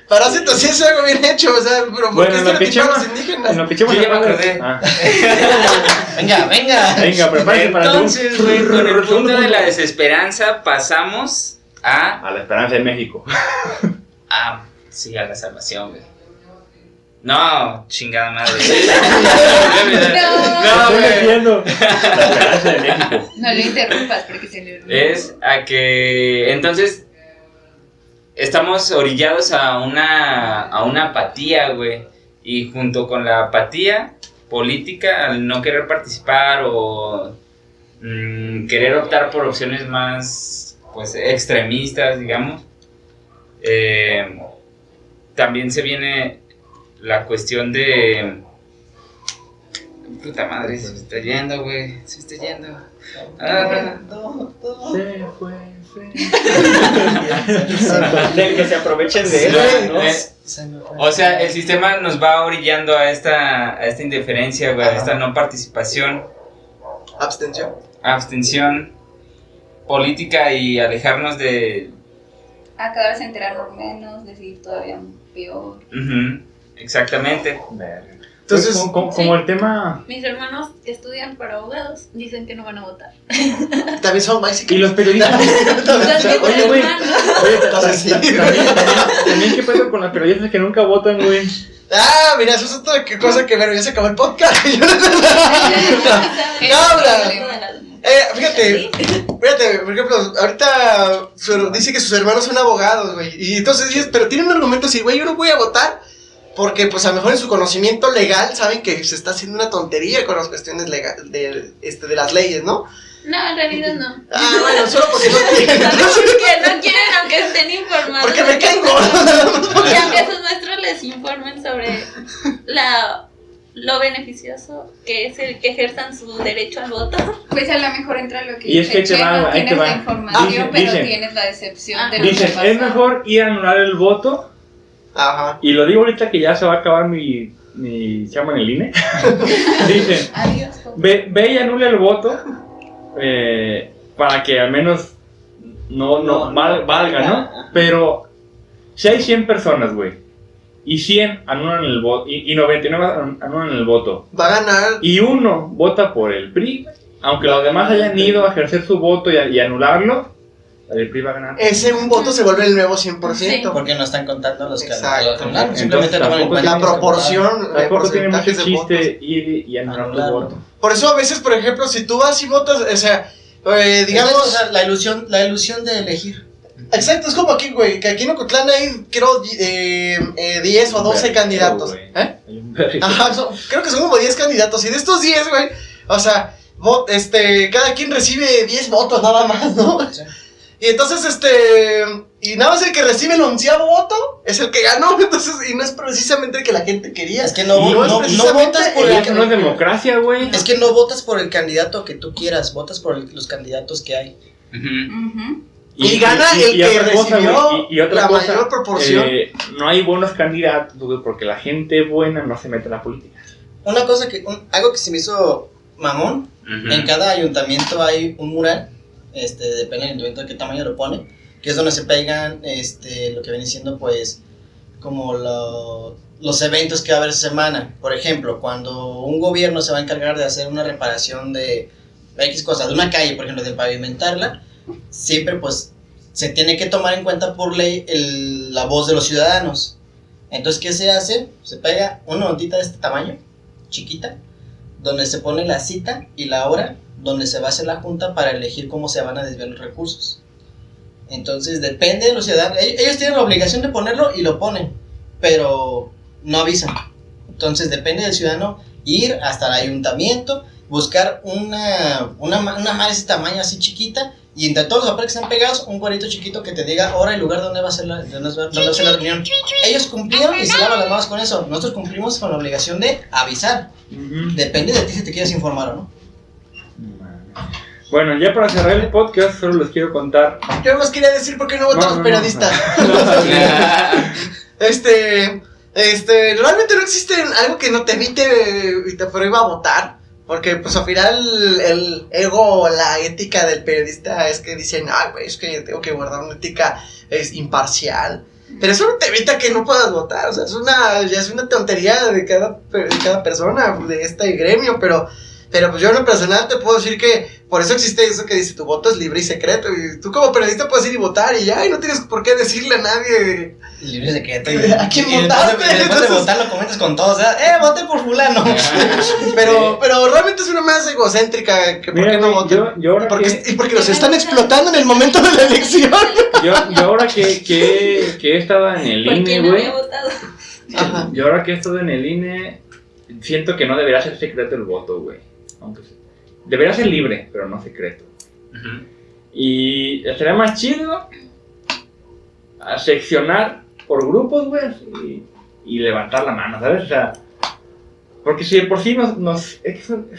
Parásitos sí es algo bien hecho, o sea, pero ¿por qué estereotipar a los indígenas? En lo que Chema Yo ya me acordé. Venga, prepárate para Entonces, güey, con el punto de la desesperanza pasamos a la esperanza de México. sí, a la salvación, güey. No, chingada madre. No, güey. entiendo. La esperanza de México. No lo interrumpas porque se le olvida. Es a que entonces estamos orillados a una apatía, güey. Y junto con la apatía política, al no querer participar o querer optar por opciones más, pues, extremistas, digamos, también se viene la cuestión de... Puta madre, se me está yendo, güey. Se me está yendo. Se fue. Del que se aprovechen de él, ¿no? O sea, el sistema nos va orillando a esta indiferencia, güey, a esta no participación, abstención política y alejarnos de... A cada vez enterarnos menos, decidir todavía peor. Exactamente. Entonces, como el tema... Mis hermanos que estudian para abogados dicen que no van a votar. También son básicos. Y los periodistas... Oye, güey. También qué pedo con los periodistas que nunca votan, güey. Mira, eso es otra cosa que ya se acabó el podcast. Fíjate, por ejemplo, ahorita dice que sus hermanos son abogados, güey. Y entonces dices, pero tienen un argumento así, güey, yo no voy a votar porque pues a lo mejor en su conocimiento legal saben que se está haciendo una tontería con las cuestiones de las leyes, ¿no? No, en realidad no. Bueno, solo porque no quieren. Porque no quieren, aunque estén informados. Porque me caen gordos. Y aunque sus maestros les informen sobre lo beneficioso que es el que ejerzan su derecho al voto. Pues a lo mejor entra lo que y es que dice Chema, ahí te tienes va. la información, pero Dicen, tienes la decepción de lo dicen, que pasó. es mejor ir a anular el voto. Ajá. Y lo digo ahorita que ya se va a acabar mi chama en el INE. Dicen, Adiós. ve y anula el voto para que al menos no valga, ¿no? Pero si hay 100 personas, güey, y 100 anulan el voto, y 99 anulan el voto, va a ganar. Y uno vota por el PRI, aunque los demás hayan ido a ejercer su voto y anularlo, el PRI va a ganar. Ese un voto se vuelve el nuevo 100%. Sí. Porque no están contando los que Exacto. anularon, simplemente Entonces, toman en cuenta La tampoco proporción de Tampoco tiene mucho porcentajes de votos. chiste ir y anular tu Anularlo. voto. Por eso a veces, por ejemplo, si tú vas y votas, o sea, digamos... O sea, la ilusión de elegir. Exacto, es como aquí, güey, que aquí en Ocotlán hay, creo, 10 o 12 candidatos. Güey. ¿Eh? Hay un verbo. Ajá, creo que son como 10 candidatos. Y de estos 10, güey, o sea, cada quien recibe 10 votos nada más, ¿no? Sí. Y entonces, y nada más el que recibe el 11º voto es el que ganó. Entonces, y no es precisamente el que la gente quería. Es que no es precisamente votas por Y el eso no es democracia, güey. Es que no votas por el candidato que tú quieras, votas por los candidatos que hay. Ujú. Y gana el que otra cosa, recibió güey, y otra la cosa, mayor proporción. No hay buenos candidatos, güey, porque la gente buena no se mete en la política. Una cosa algo que se me hizo mamón, Ujú. en cada ayuntamiento hay un mural, depende del ayuntamiento de qué tamaño lo pone, que es donde se pegan, lo que viene siendo pues, como los eventos que va a haber esa semana. Por ejemplo, cuando un gobierno se va a encargar de hacer una reparación de X cosas, de una calle, por ejemplo, de pavimentarla, siempre pues se tiene que tomar en cuenta por ley la voz de los ciudadanos. Entonces, ¿qué se hace? Se pega una notita de este tamaño, chiquita, donde se pone la cita y la hora donde se va a hacer la junta para elegir cómo se van a desviar los recursos. Entonces, depende de los ciudadanos. Ellos tienen la obligación de ponerlo y lo ponen, pero no avisan. Entonces, depende del ciudadano ir hasta el ayuntamiento, buscar una madre de ese tamaño así chiquita, y entre todos los papeles que están pegados, un cuadrito chiquito que te diga hora y lugar donde va a ser la reunión. Ellos cumplieron y se lavan las manos con eso. Nosotros cumplimos con la obligación de avisar. Depende de ti si te quieres informar o no. Bueno, ya para cerrar el podcast, solo les quiero contar. Yo más quería decir por qué no votan los periodistas. Realmente no existe algo que no te evite y te prohíba a votar. Porque pues al final el ego, la ética del periodista es que dicen, güey, es que tengo que guardar una ética imparcial. Pero eso no te evita que no puedas votar. O sea, ya es una tontería de cada persona de este gremio, pero pues yo en lo personal te puedo decir que por eso existe eso que dice, tu voto es libre y secreto, y tú como periodista puedes ir y votar y ya, y no tienes por qué decirle a nadie Libre y secreto. ¿a quién votaste? Después de votar lo comentas con todos, voté por fulano. pero realmente es una más egocéntrica que por qué no votan. Y porque los están explotando en el momento de la elección. Yo ahora que he estado en el INE, no güey. había votado. Ajá. Yo ahora que he estado en el INE, siento que no debería ser secreto el voto, güey. Aunque debería ser libre, pero no secreto. Ujú. Y estaría más chido a seccionar por grupos, güey, y levantar la mano, ¿sabes? O sea, porque si de por sí es un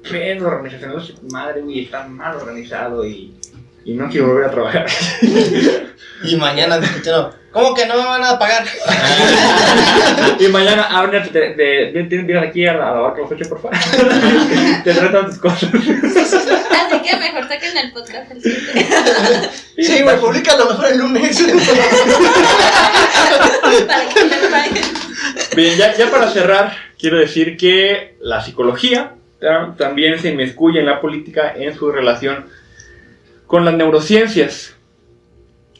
pedo organización, madre, güey, está mal organizado y no quiero volver a trabajar. Y mañana discutiendo, ¿cómo que no me van a pagar? Y mañana, Abner, vienes aquí a la barca los 8, por favor. Te tratan tus cosas. Así que mejor saquen el podcast el 7. Sí, güey, publica a lo mejor el lunes. Para que me paguen. Bien, ya para cerrar, quiero decir que la psicología también se inmiscuye en la política en su relación con las neurociencias.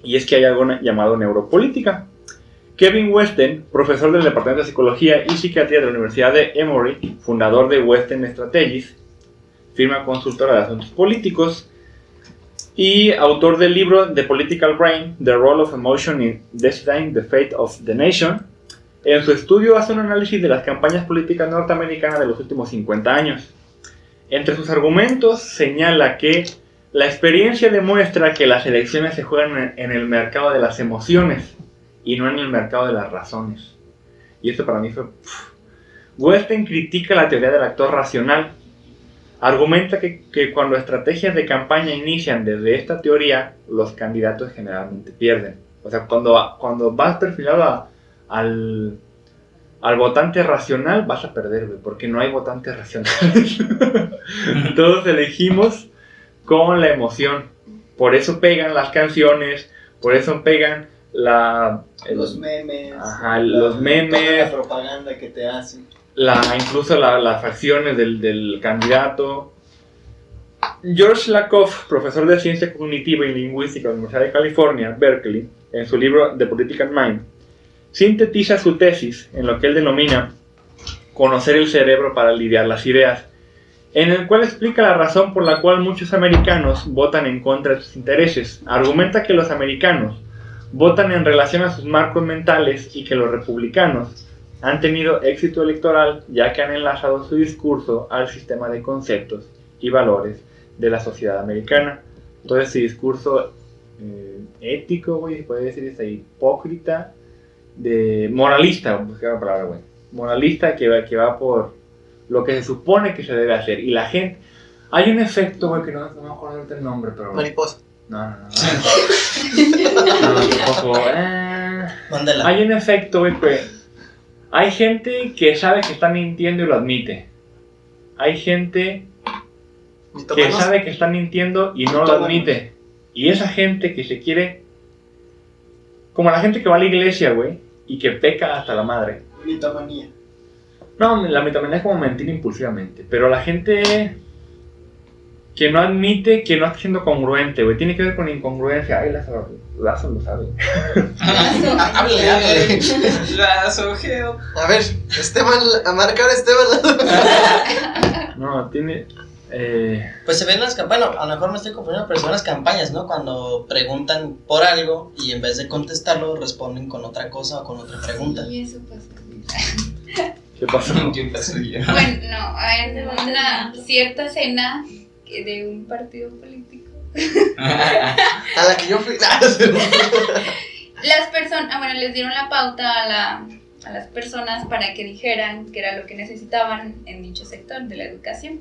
Y es que hay algo llamado neuropolítica. Kevin Westen, profesor del Departamento de Psicología y Psiquiatría de la Universidad de Emory, fundador de Westen Strategies, firma consultora de asuntos políticos y autor del libro The Political Brain, The Role of Emotion in Deciding the Fate of the Nation, en su estudio hace un análisis de las campañas políticas norteamericanas de los últimos 50 años. Entre sus argumentos señala que la experiencia demuestra que las elecciones se juegan en el mercado de las emociones y no en el mercado de las razones. Y esto para mí fue... Westen critica la teoría del actor racional. Argumenta que cuando estrategias de campaña inician desde esta teoría, los candidatos generalmente pierden. O sea, cuando vas perfilado al votante racional, vas a perder, güey, porque no hay votantes racionales. Todos elegimos con la emoción. Por eso pegan las canciones, por eso pegan los memes. Ajá, los memes. La propaganda que te hacen. Incluso las facciones del candidato. George Lakoff, profesor de Ciencia Cognitiva y Lingüística de la Universidad de California, Berkeley, en su libro The Political Mind, sintetiza su tesis en lo que él denomina conocer el cerebro para lidiar las ideas, en el cual explica la razón por la cual muchos americanos votan en contra de sus intereses. Argumenta que los americanos votan en relación a sus marcos mentales y que los republicanos han tenido éxito electoral ya que han enlazado su discurso al sistema de conceptos y valores de la sociedad americana. Todo ese discurso ético, güey, puede decir, hipócrita, de moralista, buscar la palabra, güey, moralista que va por lo que se supone que se debe hacer. Y la gente, hay un efecto, güey, que no me acuerdo del nombre, pero mariposa. No, tampoco. Mándela. Hay un efecto, güey, que hay gente que sabe que está mintiendo y lo admite. Hay gente que sabe que está mintiendo y no lo admite. Y esa gente que se quiere, como la gente que va a la iglesia, güey, y que peca hasta la madre. Mitomanía. No, la mitomanía es como mentir impulsivamente. Pero la gente que no admite que no está siendo congruente, güey, tiene que ver con incongruencia. Ay, Lazo lo sabe. Háblale. Lazo, geo. A ver, Esteban, a marcar a Esteban. No, tiene... Pues se ven las campañas, bueno, a lo mejor me estoy confundiendo, pero se ven las campañas, ¿no? Cuando preguntan por algo y en vez de contestarlo responden con otra cosa o con otra pregunta. Y eso pasa. ¿Qué pasó? ¿Qué pasó ya? Bueno, no, hay una cierta escena de un partido político. A la que yo fui. Las personas, bueno, les dieron la pauta a las personas para que dijeran qué era lo que necesitaban en dicho sector de la educación.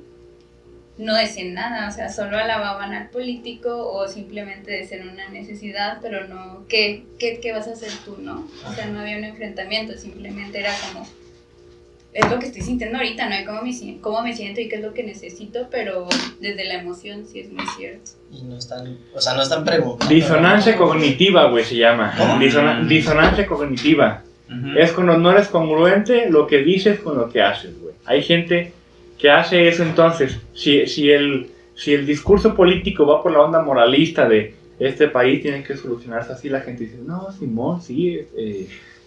No decían nada, o sea, solo alababan al político o simplemente decían una necesidad, pero no, ¿qué vas a hacer tú, no? O sea, no había un enfrentamiento, simplemente era como, es lo que estoy sintiendo ahorita, no hay cómo me siento y qué es lo que necesito, pero desde la emoción sí es muy cierto. Y no están preguntando. Disonancia cognitiva, güey, se llama. Disonancia cognitiva. Es cuando no eres congruente lo que dices con lo que haces, güey. Hay gente que hace eso. Entonces, si el discurso político va por la onda moralista de este país tiene que solucionarse así, la gente dice, no, Simón, sí,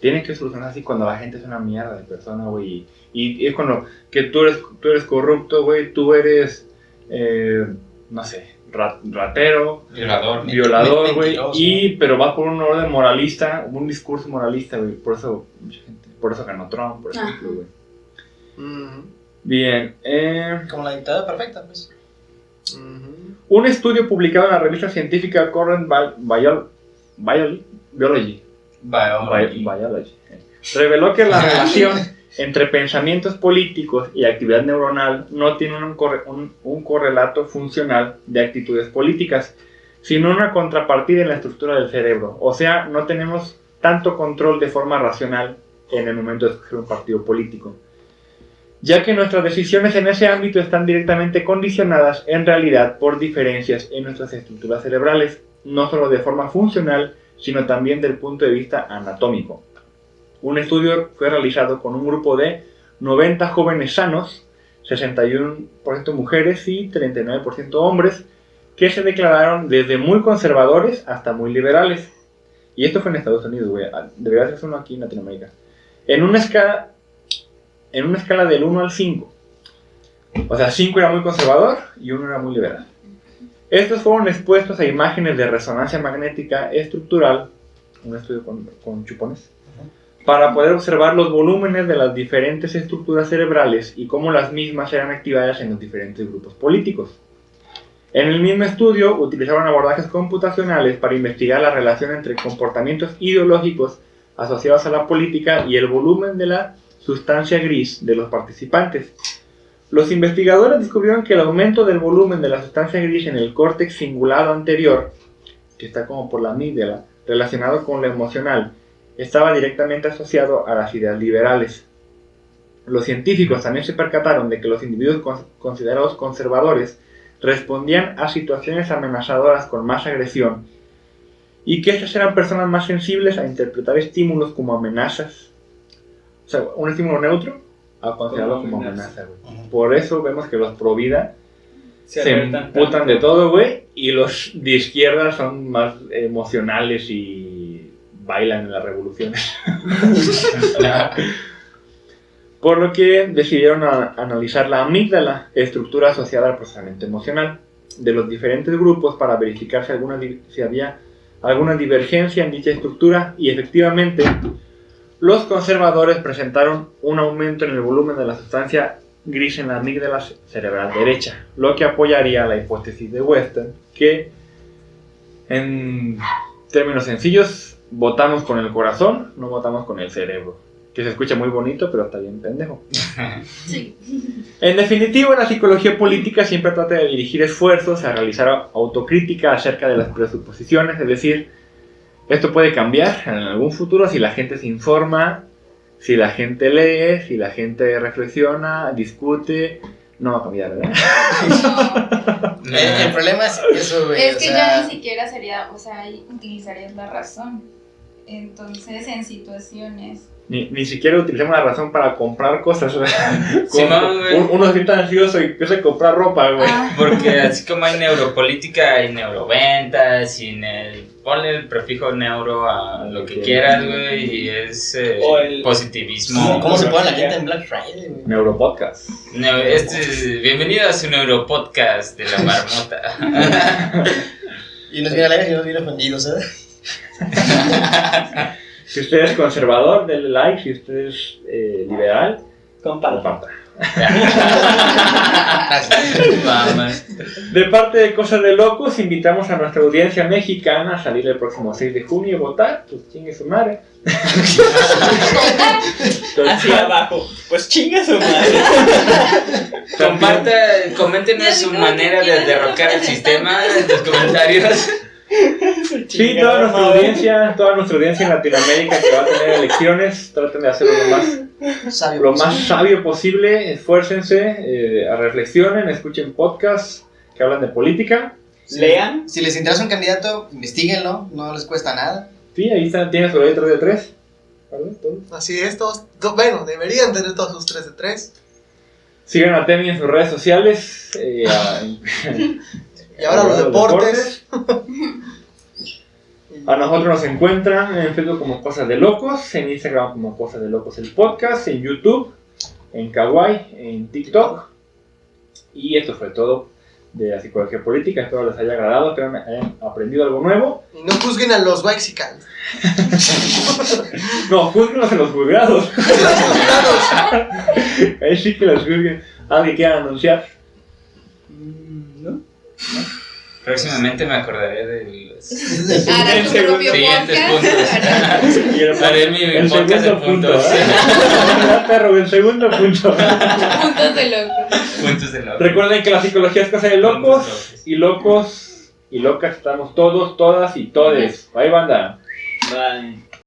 tiene que solucionarse así, cuando la gente es una mierda de persona, güey, y es cuando que tú eres corrupto, güey, tú eres, no sé, ratero, violador, güey, pero vas por un orden moralista, un discurso moralista, güey, por eso ganó Trump, por ejemplo, güey. Bien, como la dictadura perfecta, pues. Un estudio publicado en la revista científica Current Biology reveló que la relación entre pensamientos políticos y actividad neuronal no tiene un correlato funcional de actitudes políticas, sino una contrapartida en la estructura del cerebro. O sea, no tenemos tanto control de forma racional en el momento de escoger un partido político, ya que nuestras decisiones en ese ámbito están directamente condicionadas en realidad por diferencias en nuestras estructuras cerebrales, no solo de forma funcional, sino también del punto de vista anatómico. Un estudio fue realizado con un grupo de 90 jóvenes sanos, 61% mujeres y 39% hombres, que se declararon desde muy conservadores hasta muy liberales. Y esto fue en Estados Unidos, güey. Debería ser uno aquí en Latinoamérica. En una escala del 1 al 5. O sea, 5 era muy conservador y 1 era muy liberal. Estos fueron expuestos a imágenes de resonancia magnética estructural, un estudio con chupones, para poder observar los volúmenes de las diferentes estructuras cerebrales y cómo las mismas eran activadas en los diferentes grupos políticos. En el mismo estudio utilizaron abordajes computacionales para investigar la relación entre comportamientos ideológicos asociados a la política y el volumen de la sustancia gris de los participantes. Los investigadores descubrieron que el aumento del volumen de la sustancia gris en el córtex cingulado anterior, que está como por la amígdala, relacionado con lo emocional, estaba directamente asociado a las ideas liberales. Los científicos también se percataron de que los individuos considerados conservadores respondían a situaciones amenazadoras con más agresión y que estas eran personas más sensibles a interpretar estímulos como amenazas. O sea, un estímulo neutro a considerarlo como amenaza, güey. Por eso vemos que los pro vida se emputan de todo, güey, y los de izquierda son más emocionales y bailan en las revoluciones. Por lo que decidieron analizar la amígdala, estructura asociada al procesamiento emocional, de los diferentes grupos para verificar si había alguna divergencia en dicha estructura, y efectivamente los conservadores presentaron un aumento en el volumen de la sustancia gris en la amígdala cerebral derecha, lo que apoyaría la hipótesis de Western, que en términos sencillos votamos con el corazón, no votamos con el cerebro, que se escucha muy bonito pero está bien pendejo. Sí. En definitiva, la psicología política siempre trata de dirigir esfuerzos a realizar autocrítica acerca de las presuposiciones, es decir, esto puede cambiar en algún futuro si la gente se informa, si la gente lee, si la gente reflexiona, discute. No va a cambiar, ¿verdad? No. El problema es eso, güey. Es que ya ni siquiera sería, o sea, ahí utilizarías la razón. Entonces, en situaciones... Ni siquiera utilizamos la razón para comprar cosas. Sí, uno se siente ansioso y empieza a comprar ropa, güey. Porque así como hay neuropolítica, hay neuroventas, y ponle el prefijo neuro a lo que quieras, güey, y es positivismo. ¿Cómo se pone la gente en Black Friday, güey? Neuropodcast. Bienvenido a su neuropodcast de la marmota. Y nos viene alegres y nos viene ofendidos, ¿sabes? Si usted es conservador, denle like. Si usted es liberal, comparta. De parte de Cosas de Locos, invitamos a nuestra audiencia mexicana a salir el próximo 6 de junio y votar. Pues chingue su madre. Hacia abajo. Pues chingue su madre. Coméntenos su manera de derrocar el sistema en los comentarios. Sí, toda nuestra audiencia en Latinoamérica que va a tener elecciones, traten de hacerlo lo más sabio posible, esfuércense, reflexionen, escuchen podcasts que hablan de política. Lean. Si les interesa un candidato, investiguenlo, no les cuesta nada. Sí, ahí está, tiene su ley 3 de 3. ¿Vale? Así es, bueno, deberían tener todos sus 3 de 3. Sigan a Temi en sus redes sociales. Y ahora los deportes. A nosotros nos encuentran en Facebook como Cosas de Locos, en Instagram como Cosas de Locos el podcast, en YouTube, en Kawaii, en TikTok. Y esto fue todo de la psicología política. Espero les haya agradado, espero hayan aprendido algo nuevo. Y no juzguen a los Waxicans. No, juzguenlos en los juzgados. Ahí sí que los juzguen. ¿Alguien quiera anunciar? ¿No? Próximamente me acordaré de los Hará tu propio siguientes podcast. puntos. Y Haré mi podcast de puntos. Perro, el segundo punto. Puntos de locos. Puntos de locos. Recuerden que la psicología es cosa de locos. Y locos y locas estamos todos, todas y todes. Bye, banda. Bye.